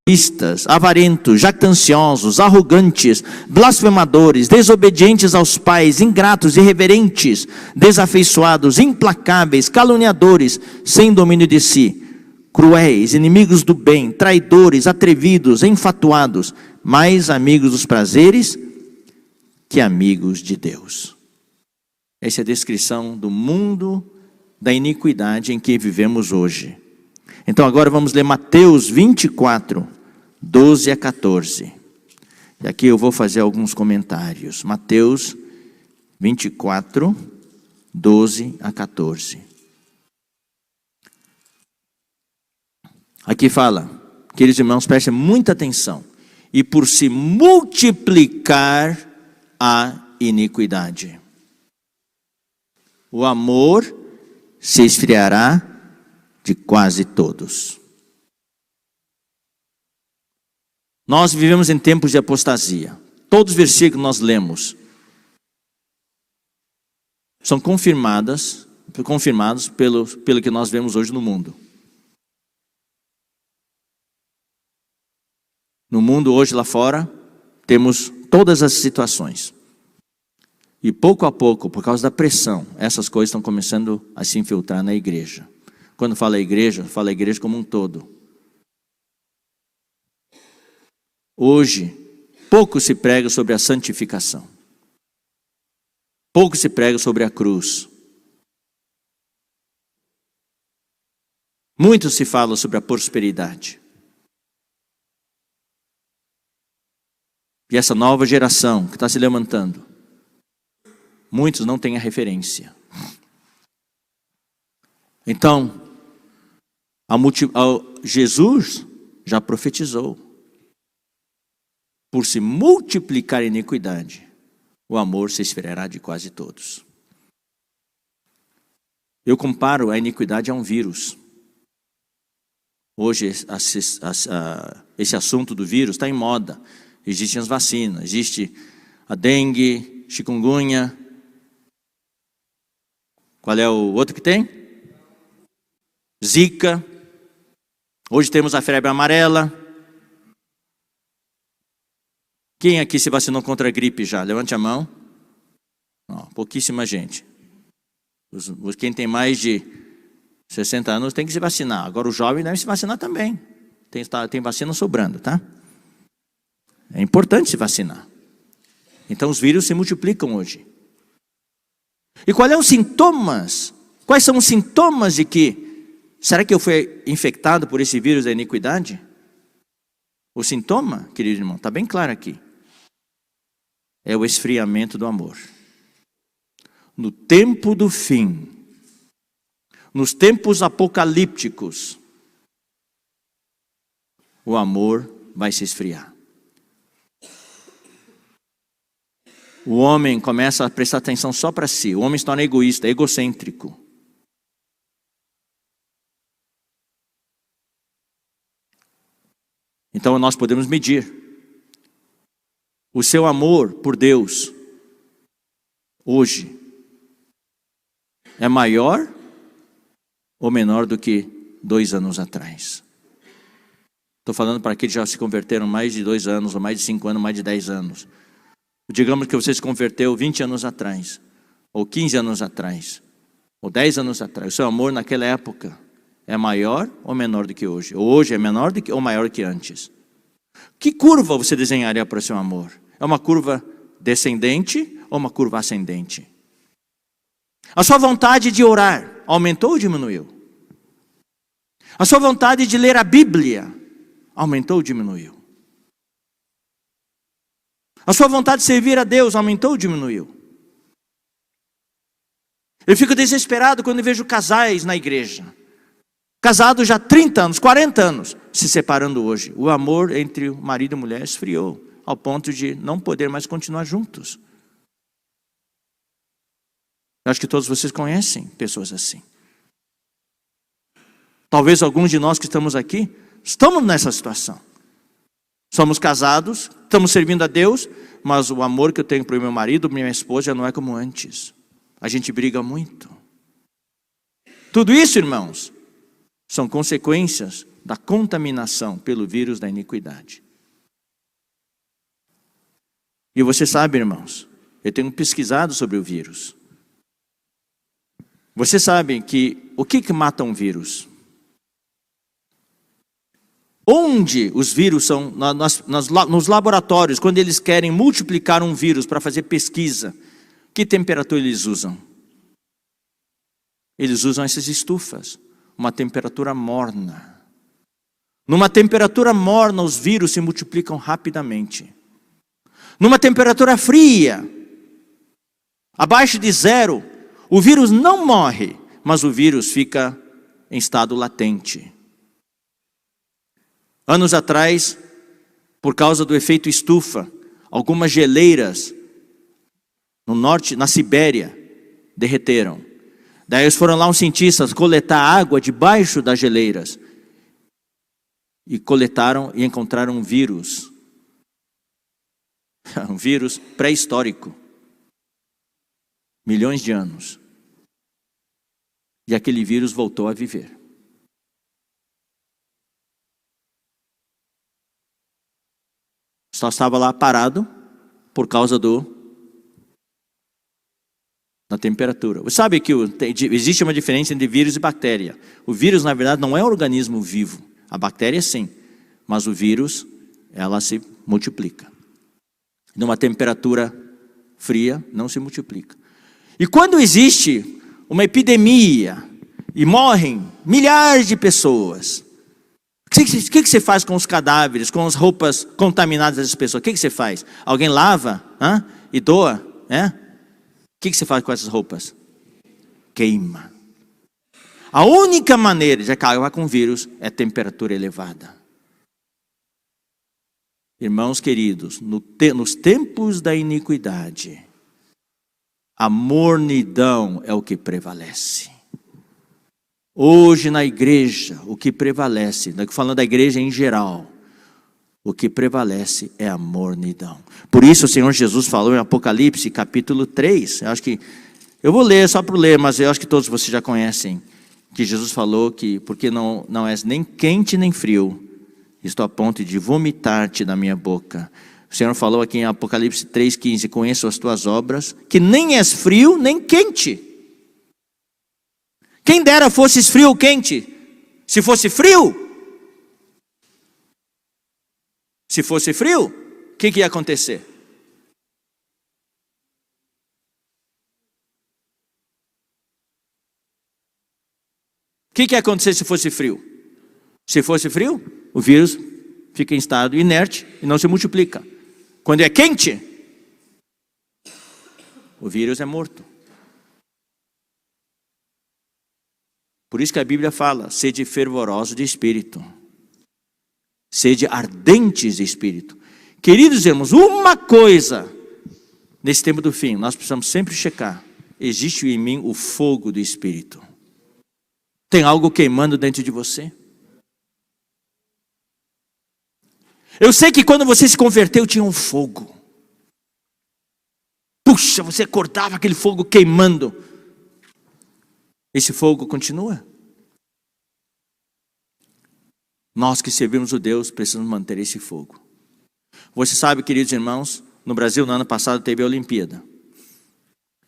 egoístas, avarentos, jactanciosos, arrogantes, blasfemadores, desobedientes aos pais, ingratos, irreverentes, desafeiçoados, implacáveis, caluniadores, sem domínio de si, cruéis, inimigos do bem, traidores, atrevidos, enfatuados, mais amigos dos prazeres que amigos de Deus. Essa é a descrição do mundo da iniquidade em que vivemos hoje. Então agora vamos ler Mateus 24, 12 a 14. E aqui eu vou fazer alguns comentários. Mateus 24, 12 a 14. Aqui fala, queridos irmãos, prestem muita atenção. E por se multiplicar a iniquidade, o amor se esfriará de quase todos. Nós vivemos em tempos de apostasia. Todos os versículos que nós lemos são confirmados pelo que nós vemos hoje no mundo. No mundo hoje lá fora, temos todas as situações. E pouco a pouco, por causa da pressão, essas coisas estão começando a se infiltrar na igreja. Quando fala a igreja como um todo. Hoje, pouco se prega sobre a santificação. Pouco se prega sobre a cruz. Muito se fala sobre a prosperidade. E essa nova geração que está se levantando, muitos não têm a referência. Então, Jesus já profetizou. Por se multiplicar a iniquidade, o amor se esfriará de quase todos. Eu comparo a iniquidade a um vírus. Hoje, esse assunto do vírus está em moda. Existem as vacinas, existe a dengue, chikungunya. Qual é o outro que tem? Zika. Hoje temos a febre amarela. Quem aqui se vacinou contra a gripe já? Levante a mão. Não, pouquíssima gente. Quem tem mais de 60 anos tem que se vacinar. Agora o jovem deve se vacinar também. Tem vacina sobrando, tá? É importante se vacinar. Então os vírus se multiplicam hoje. E quais são os sintomas? Quais são os sintomas de que, será que eu fui infectado por esse vírus da iniquidade? O sintoma, querido irmão, está bem claro aqui. É o esfriamento do amor. No tempo do fim, nos tempos apocalípticos, o amor vai se esfriar. O homem começa a prestar atenção só para si. O homem se torna egoísta, egocêntrico. Então nós podemos medir o seu amor por Deus hoje é maior ou menor do que 2 anos atrás. Estou falando para aqueles que já se converteram mais de 2 anos, ou mais de 5 anos, mais de 10 anos. Digamos que você se converteu 20 anos atrás, ou 15 anos atrás, ou 10 anos atrás. O seu amor naquela época é maior ou menor do que hoje? Ou hoje é menor do que, ou maior do que antes? Que curva você desenharia para o seu amor? É uma curva descendente ou uma curva ascendente? A sua vontade de orar aumentou ou diminuiu? A sua vontade de ler a Bíblia aumentou ou diminuiu? A sua vontade de servir a Deus aumentou ou diminuiu? Eu fico desesperado quando vejo casais na igreja, casados já há 30 anos, 40 anos, se separando hoje. O amor entre o marido e a mulher esfriou, ao ponto de não poder mais continuar juntos. Eu acho que todos vocês conhecem pessoas assim. Talvez alguns de nós que estamos aqui, estamos nessa situação. Somos casados, estamos servindo a Deus, mas o amor que eu tenho para o meu marido, para minha esposa, já não é como antes. A gente briga muito. Tudo isso, irmãos, são consequências da contaminação pelo vírus da iniquidade. E você sabe, irmãos, eu tenho pesquisado sobre o vírus. Você sabe que o que mata um vírus? Onde os vírus são, nos laboratórios, quando eles querem multiplicar um vírus para fazer pesquisa, que temperatura eles usam? Eles usam essas estufas, uma temperatura morna. Numa temperatura morna, os vírus se multiplicam rapidamente. Numa temperatura fria, abaixo de 0, o vírus não morre, mas o vírus fica em estado latente. Anos atrás, por causa do efeito estufa, algumas geleiras no norte, na Sibéria, derreteram. Daí foram lá uns cientistas coletar água debaixo das geleiras. E coletaram e encontraram um vírus. Um vírus pré-histórico. Milhões de anos. E aquele vírus voltou a viver. Só estava lá parado por causa da temperatura. Você sabe que existe uma diferença entre vírus e bactéria. O vírus, na verdade, não é um organismo vivo. A bactéria, sim. Mas o vírus, ela se multiplica. Numa temperatura fria, não se multiplica. E quando existe uma epidemia e morrem milhares de pessoas, o que você faz com os cadáveres, com as roupas contaminadas das pessoas? O que você faz? Alguém lava e doa? O que você faz com essas roupas? Queima. A única maneira de acabar com o vírus é temperatura elevada. Irmãos queridos, nos tempos da iniquidade, a mornidão é o que prevalece. Hoje na igreja, o que prevalece, falando da igreja em geral, o que prevalece é a mornidão. Por isso o Senhor Jesus falou em Apocalipse capítulo 3, eu vou ler só para ler, mas eu acho que todos vocês já conhecem, que Jesus falou que, porque não és nem quente nem frio, estou a ponto de vomitar-te da minha boca. O Senhor falou aqui em Apocalipse 3,15, conheço as tuas obras, que nem és frio nem quente. Quem dera fosses frio ou quente. Se fosse frio, o que ia acontecer? O que ia acontecer se fosse frio? Se fosse frio, o vírus fica em estado inerte e não se multiplica. Quando é quente, o vírus é morto. Por isso que a Bíblia fala, sede fervorosos de espírito. Sede ardentes de espírito. Queridos irmãos, uma coisa, nesse tempo do fim, nós precisamos sempre checar. Existe em mim o fogo do espírito. Tem algo queimando dentro de você? Eu sei que quando você se converteu tinha um fogo. Puxa, você acordava aquele fogo queimando. Esse fogo continua? Nós que servimos o Deus precisamos manter esse fogo. Você sabe, queridos irmãos, no Brasil no ano passado teve a Olimpíada.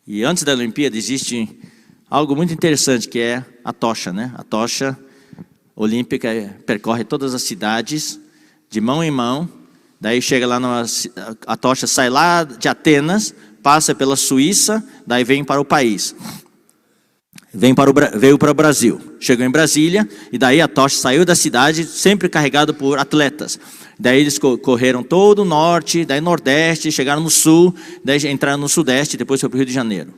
E antes da Olimpíada existe algo muito interessante que é a tocha, né? A tocha olímpica percorre todas as cidades de mão em mão. Daí chega lá, a tocha sai lá de Atenas, passa pela Suíça, daí vem para o país. Veio para o Brasil, chegou em Brasília, e daí a tocha saiu da cidade, sempre carregado por atletas. Daí eles correram todo o norte, daí nordeste, chegaram no sul, daí entraram no sudeste, depois foi para o Rio de Janeiro.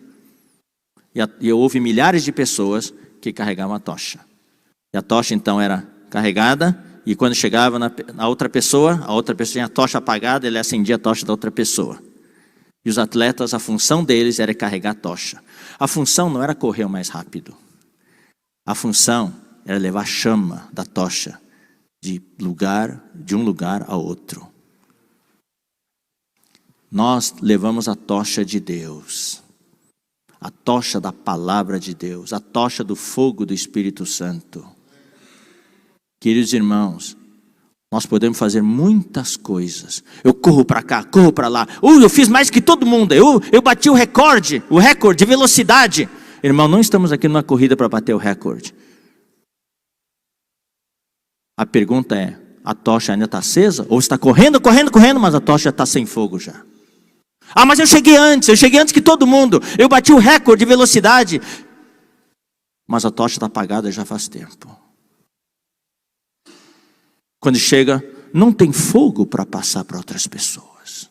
E houve milhares de pessoas que carregavam a tocha. E a tocha então era carregada, e quando chegava na outra pessoa, a outra pessoa tinha a tocha apagada, ele acendia a tocha da outra pessoa. E os atletas, a função deles era carregar a tocha. A função não era correr o mais rápido. A função era levar a chama da tocha de um lugar a outro. Nós levamos a tocha de Deus. A tocha da palavra de Deus. A tocha do fogo do Espírito Santo. Queridos irmãos, nós podemos fazer muitas coisas. Eu corro para cá, corro para lá. Eu fiz mais que todo mundo. Eu bati o recorde de velocidade. Irmão, não estamos aqui numa corrida para bater o recorde. A pergunta é, a tocha ainda está acesa? Ou está correndo, mas a tocha está sem fogo já? Mas eu cheguei antes que todo mundo. Eu bati o recorde de velocidade. Mas a tocha está apagada já faz tempo. Quando chega, não tem fogo para passar para outras pessoas.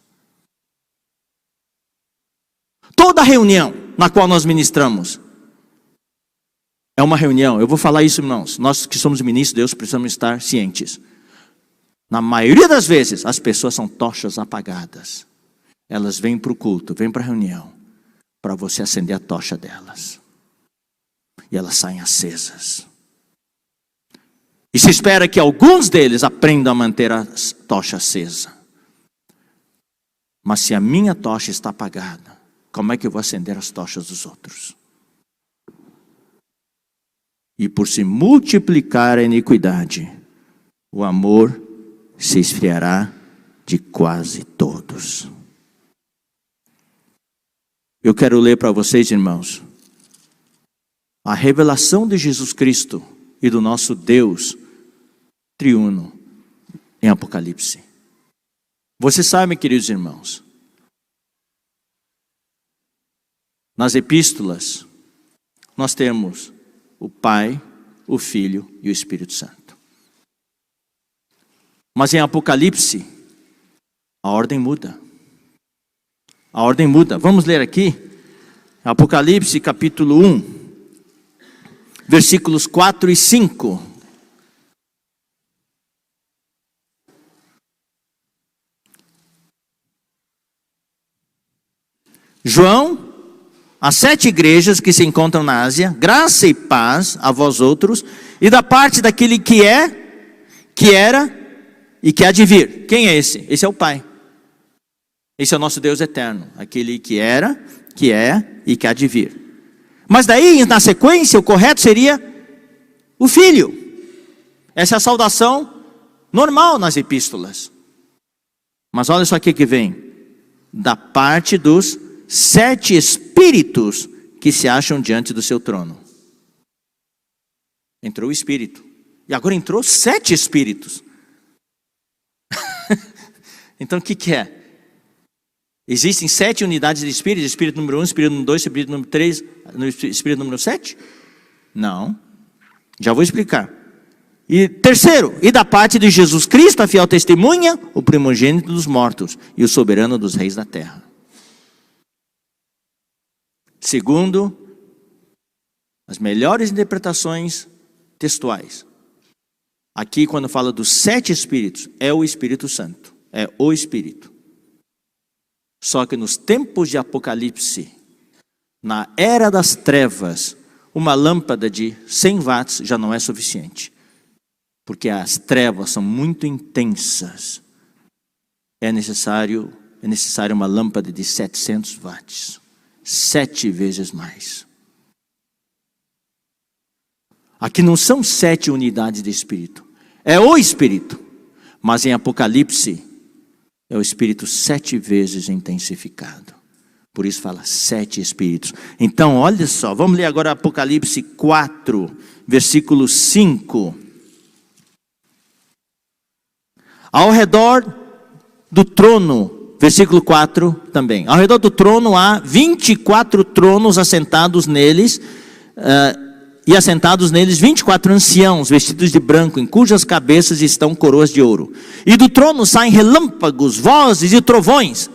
Toda reunião na qual nós ministramos é uma reunião. Eu vou falar isso, irmãos. Nós que somos ministros de Deus precisamos estar cientes. Na maioria das vezes, as pessoas são tochas apagadas. Elas vêm para o culto, vêm para a reunião, para você acender a tocha delas. E elas saem acesas. E se espera que alguns deles aprendam a manter a tocha acesa. Mas se a minha tocha está apagada, como é que eu vou acender as tochas dos outros? E por se multiplicar a iniquidade, o amor se esfriará de quase todos. Eu quero ler para vocês, irmãos, a revelação de Jesus Cristo e do nosso Deus triuno em Apocalipse. Vocês sabem, queridos irmãos, nas epístolas nós temos o Pai, o Filho e o Espírito Santo. Mas em Apocalipse, a ordem muda. A ordem muda. Vamos ler aqui, Apocalipse capítulo 1, versículos 4 e 5. João, as 7 igrejas que se encontram na Ásia, graça e paz a vós outros, e da parte daquele que é, que era e que há de vir. Quem é esse? Esse é o Pai. Esse é o nosso Deus eterno, aquele que era, que é e que há de vir. Mas daí, na sequência, o correto seria o Filho. Essa é a saudação normal nas epístolas. Mas olha só o que vem. Da parte dos 7 espíritos que se acham diante do seu trono. Entrou o Espírito. E agora entrou 7 espíritos. Então o que é? Existem 7 unidades de Espírito. Espírito número 1, Espírito número 2, Espírito número 3, Espírito número 7? Não. Já vou explicar. E terceiro, e da parte de Jesus Cristo, a fiel testemunha, o primogênito dos mortos e o soberano dos reis da terra. Segundo as melhores interpretações textuais, aqui quando fala dos 7 espíritos, é o Espírito Santo, é o Espírito. Só que nos tempos de Apocalipse, na era das trevas, uma lâmpada de 100 watts já não é suficiente. Porque as trevas são muito intensas. É necessário uma lâmpada de 700 watts. 7 vezes mais. Aqui não são 7 unidades de Espírito. É o Espírito. Mas em Apocalipse, é o Espírito 7 vezes intensificado. Por isso fala 7 Espíritos. Então, olha só, vamos ler agora Apocalipse 4, versículo 5. Ao redor do trono, versículo 4 também. Ao redor do trono há 24 tronos assentados neles, e assentados neles 24 anciãos vestidos de branco, em cujas cabeças estão coroas de ouro. E do trono saem relâmpagos, vozes e trovões.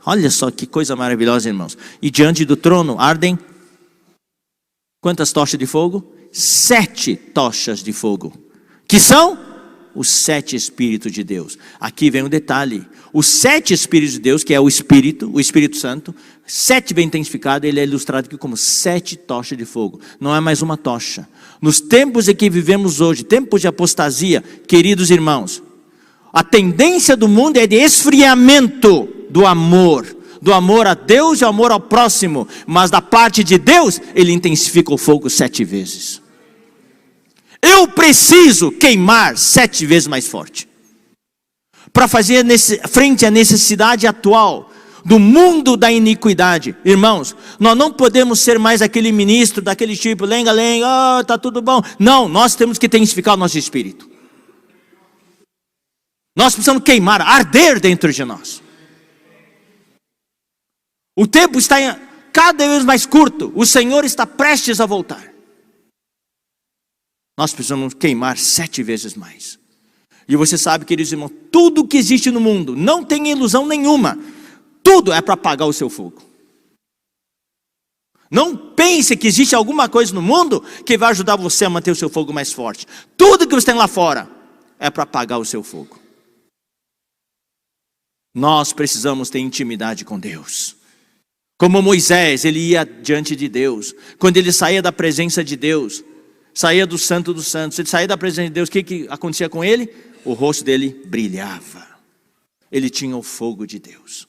Olha só que coisa maravilhosa, irmãos. E diante do trono ardem quantas tochas de fogo? 7 tochas de fogo, que são os 7 Espíritos de Deus. Aqui vem um detalhe. Os 7 Espíritos de Deus, que é o Espírito Santo, 7 bem intensificado, ele é ilustrado aqui como 7 tochas de fogo. Não é mais uma tocha. Nos tempos em que vivemos hoje, tempos de apostasia, queridos irmãos, a tendência do mundo é de esfriamento do amor a Deus e o amor ao próximo. Mas da parte de Deus, ele intensifica o fogo 7 vezes. Eu preciso queimar 7 vezes mais forte. Para fazer frente à necessidade atual do mundo da iniquidade. Irmãos, nós não podemos ser mais aquele ministro, daquele tipo, lenga-lenga, tá tudo bom. Não, nós temos que intensificar o nosso espírito. Nós precisamos queimar, arder dentro de nós. O tempo está cada vez mais curto. O Senhor está prestes a voltar. Nós precisamos queimar 7 vezes mais. E você sabe, queridos irmãos, tudo que existe no mundo, não tem ilusão nenhuma. Tudo é para apagar o seu fogo. Não pense que existe alguma coisa no mundo que vai ajudar você a manter o seu fogo mais forte. Tudo que você tem lá fora é para apagar o seu fogo. Nós precisamos ter intimidade com Deus. Como Moisés, ele ia diante de Deus. Quando ele saía da presença de Deus, saía do Santo dos Santos, ele saía da presença de Deus, o que acontecia com ele? O rosto dele brilhava. Ele tinha o fogo de Deus.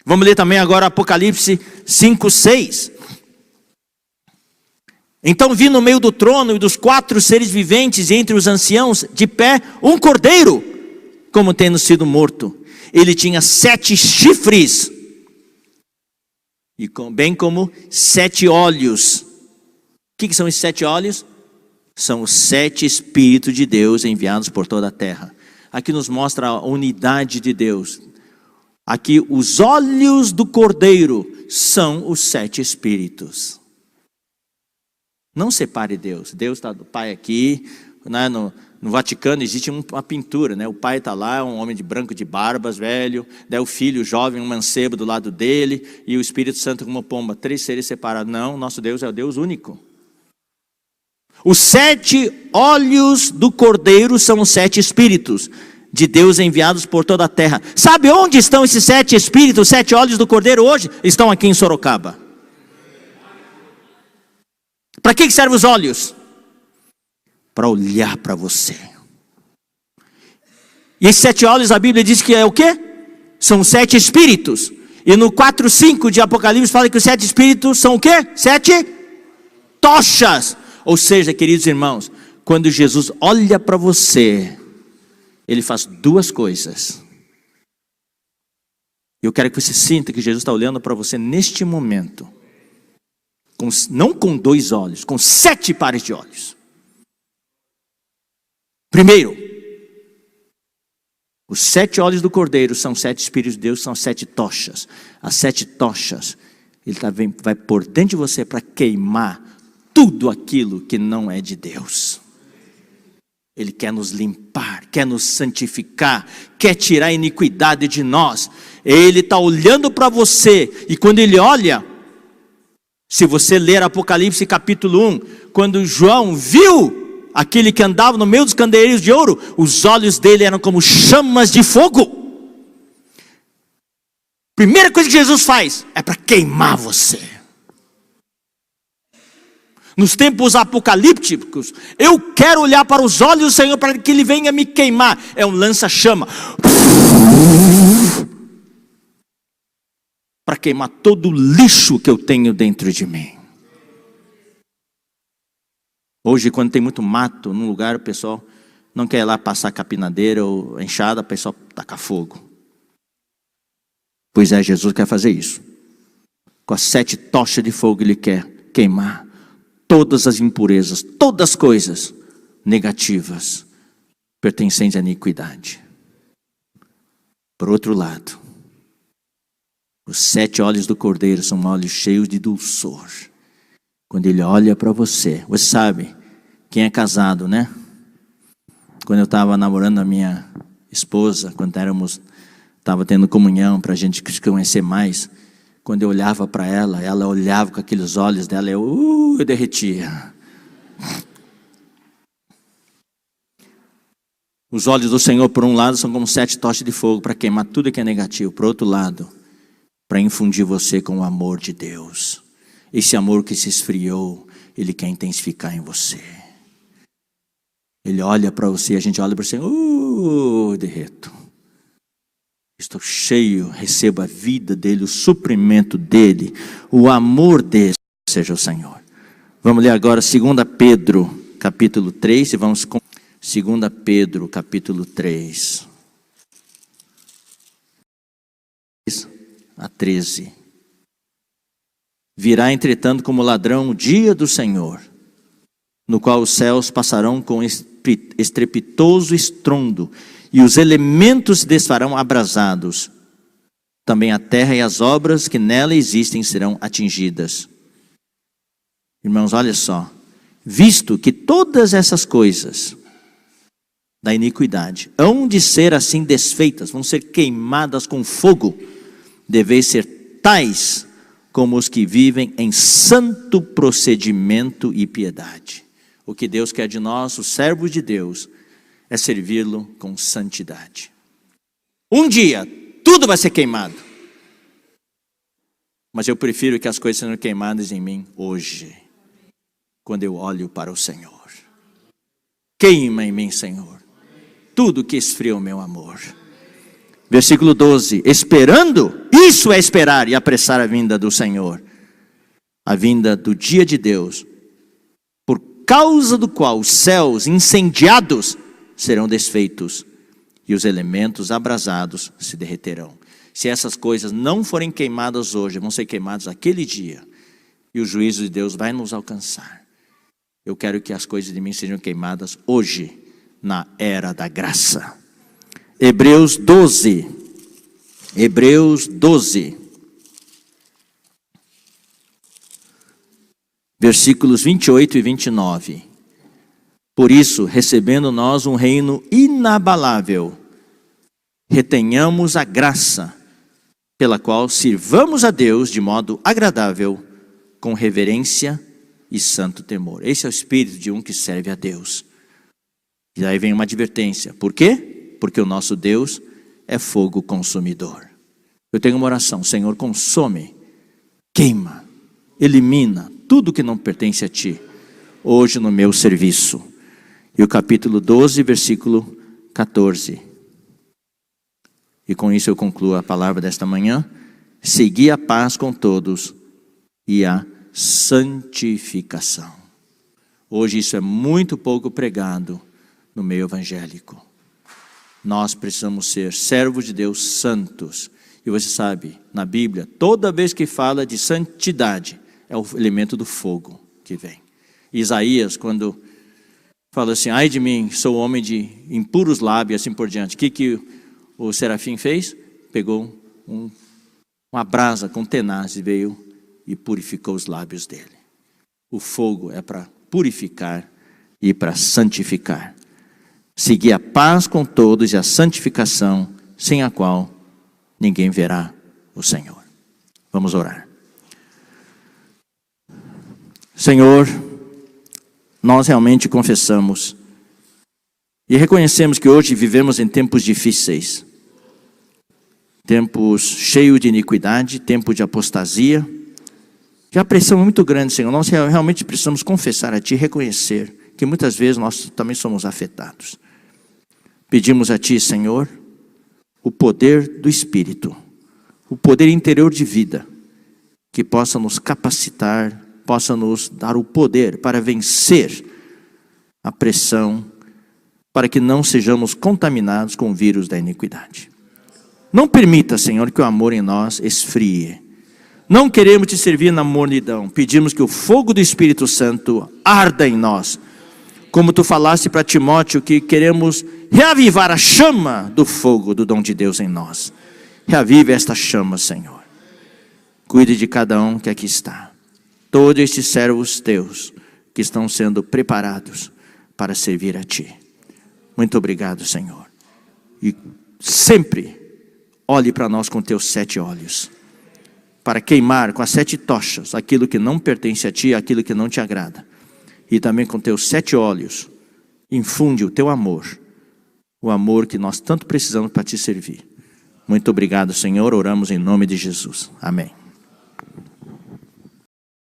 Vamos ler também agora Apocalipse 5, 6. Então vi no meio do trono e dos 4 seres viventes e entre os anciãos de pé um cordeiro, como tendo sido morto. Ele tinha 7 chifres, bem como 7 olhos. O que são esses 7 olhos? São os 7 Espíritos de Deus enviados por toda a terra. Aqui nos mostra a unidade de Deus. Aqui os olhos do Cordeiro são os 7 Espíritos. Não separe Deus. Deus está do Pai aqui, né? No Vaticano existe uma pintura, né? O pai está lá, um homem de branco de barbas, velho. Daí o filho jovem, um mancebo do lado dele. E o Espírito Santo como uma pomba. 3 seres separados. Não, nosso Deus é o Deus único. Os 7 olhos do Cordeiro são os 7 Espíritos de Deus enviados por toda a terra. Sabe onde estão esses 7 Espíritos, 7 olhos do Cordeiro hoje? Estão aqui em Sorocaba. Para que servem os olhos? Para olhar para você. E esses 7 olhos, a Bíblia diz que é o quê? São 7 Espíritos. E no 4:5 de Apocalipse fala que os 7 Espíritos são o quê? 7 tochas. Ou seja, queridos irmãos, quando Jesus olha para você, Ele faz 2 coisas. Eu quero que você sinta que Jesus está olhando para você neste momento. Não com 2 olhos, com 7 pares de olhos. Primeiro, os 7 olhos do Cordeiro são 7 Espíritos de Deus, são 7 tochas. As 7 tochas, Ele vai por dentro de você para queimar tudo aquilo que não é de Deus. Ele quer nos limpar, quer nos santificar, quer tirar a iniquidade de nós. Ele está olhando para você, e quando Ele olha, se você ler Apocalipse capítulo 1, quando João viu aquele que andava no meio dos candeeiros de ouro, os olhos dele eram como chamas de fogo. Primeira coisa que Jesus faz é para queimar você. Nos tempos apocalípticos, eu quero olhar para os olhos do Senhor para que Ele venha me queimar. É um lança-chama para queimar todo o lixo que eu tenho dentro de mim. Hoje, quando tem muito mato num lugar, o pessoal não quer ir lá passar capinadeira ou enxada, o pessoal taca fogo. Pois é, Jesus quer fazer isso. Com as 7 tochas de fogo, Ele quer queimar todas as impurezas, todas as coisas negativas pertencentes à iniquidade. Por outro lado, os 7 olhos do Cordeiro são olhos cheios de dulçor. Quando Ele olha para você, você sabe, quem é casado, né? Quando eu estava namorando a minha esposa, quando estava tendo comunhão para a gente se conhecer mais, quando eu olhava para ela, ela olhava com aqueles olhos dela, eu derretia. Os olhos do Senhor, por um lado, são como 7 tochas de fogo para queimar tudo que é negativo. Por outro lado, para infundir você com o amor de Deus. Esse amor que se esfriou, Ele quer intensificar em você. Ele olha para você, a gente olha para você, derreto. Estou cheio, recebo a vida dEle, o suprimento dEle, o amor dEle, seja o Senhor. Vamos ler agora 2 Pedro, capítulo 3, e vamos com 2 Pedro, capítulo 3. A 13. Virá, entretanto, como ladrão o dia do Senhor, no qual os céus passarão com estrepitoso estrondo, e os elementos se desfarão abrasados. Também a terra e as obras que nela existem serão atingidas. Irmãos, olha só. Visto que todas essas coisas da iniquidade hão de ser assim desfeitas, vão ser queimadas com fogo, deveis ser tais como os que vivem em santo procedimento e piedade. O que Deus quer de nós, os servos de Deus, é servi-lo com santidade. Um dia, tudo vai ser queimado. Mas eu prefiro que as coisas sejam queimadas em mim hoje, quando eu olho para o Senhor. Queima em mim, Senhor, tudo que esfria o meu amor. Versículo 12, esperando, isso é esperar e apressar a vinda do Senhor, a vinda do dia de Deus, por causa do qual os céus incendiados serão desfeitos e os elementos abrasados se derreterão. Se essas coisas não forem queimadas hoje, vão ser queimadas aquele dia, e o juízo de Deus vai nos alcançar. Eu quero que as coisas de mim sejam queimadas hoje, na era da graça. Hebreus 12. Hebreus 12. Versículos 28 e 29. Por isso, recebendo nós um reino inabalável, retenhamos a graça, pela qual sirvamos a Deus de modo agradável, com reverência e santo temor. Esse é o espírito de um que serve a Deus. E aí vem uma advertência. Por quê? Porque o nosso Deus é fogo consumidor. Eu tenho uma oração: Senhor, consome, queima, elimina tudo que não pertence a Ti, hoje no meu serviço. E o capítulo 12, versículo 14. E com isso eu concluo a palavra desta manhã. Segui a paz com todos e a santificação. Hoje isso é muito pouco pregado no meio evangélico. Nós precisamos ser servos de Deus santos. E você sabe, na Bíblia, toda vez que fala de santidade, é o elemento do fogo que vem. Isaías, quando fala assim: ai de mim, sou homem de impuros lábios, assim por diante. O que o serafim fez? Pegou uma brasa com tenaz e veio e purificou os lábios dele. O fogo é para purificar e para santificar. Seguir a paz com todos e a santificação, sem a qual ninguém verá o Senhor. Vamos orar. Senhor, nós realmente confessamos e reconhecemos que hoje vivemos em tempos difíceis, tempos cheios de iniquidade, tempo de apostasia, de a pressão é muito grande, Senhor. Nós realmente precisamos confessar a Ti, reconhecer que muitas vezes nós também somos afetados. Pedimos a Ti, Senhor, o poder do Espírito, o poder interior de vida, que possa nos capacitar, possa nos dar o poder para vencer a pressão, para que não sejamos contaminados com o vírus da iniquidade. Não permita, Senhor, que o amor em nós esfrie. Não queremos Te servir na mornidão. Pedimos que o fogo do Espírito Santo arda em nós. Como Tu falaste para Timóteo, que queremos reavivar a chama do fogo do dom de Deus em nós. Reavive esta chama, Senhor. Cuide de cada um que aqui está. Todos estes servos Teus que estão sendo preparados para servir a Ti. Muito obrigado, Senhor. E sempre olhe para nós com Teus 7 olhos, para queimar com as 7 tochas aquilo que não pertence a Ti, aquilo que não Te agrada. E também com Teus 7 olhos, infunde o Teu amor, o amor que nós tanto precisamos para Te servir. Muito obrigado, Senhor. Oramos em nome de Jesus. Amém.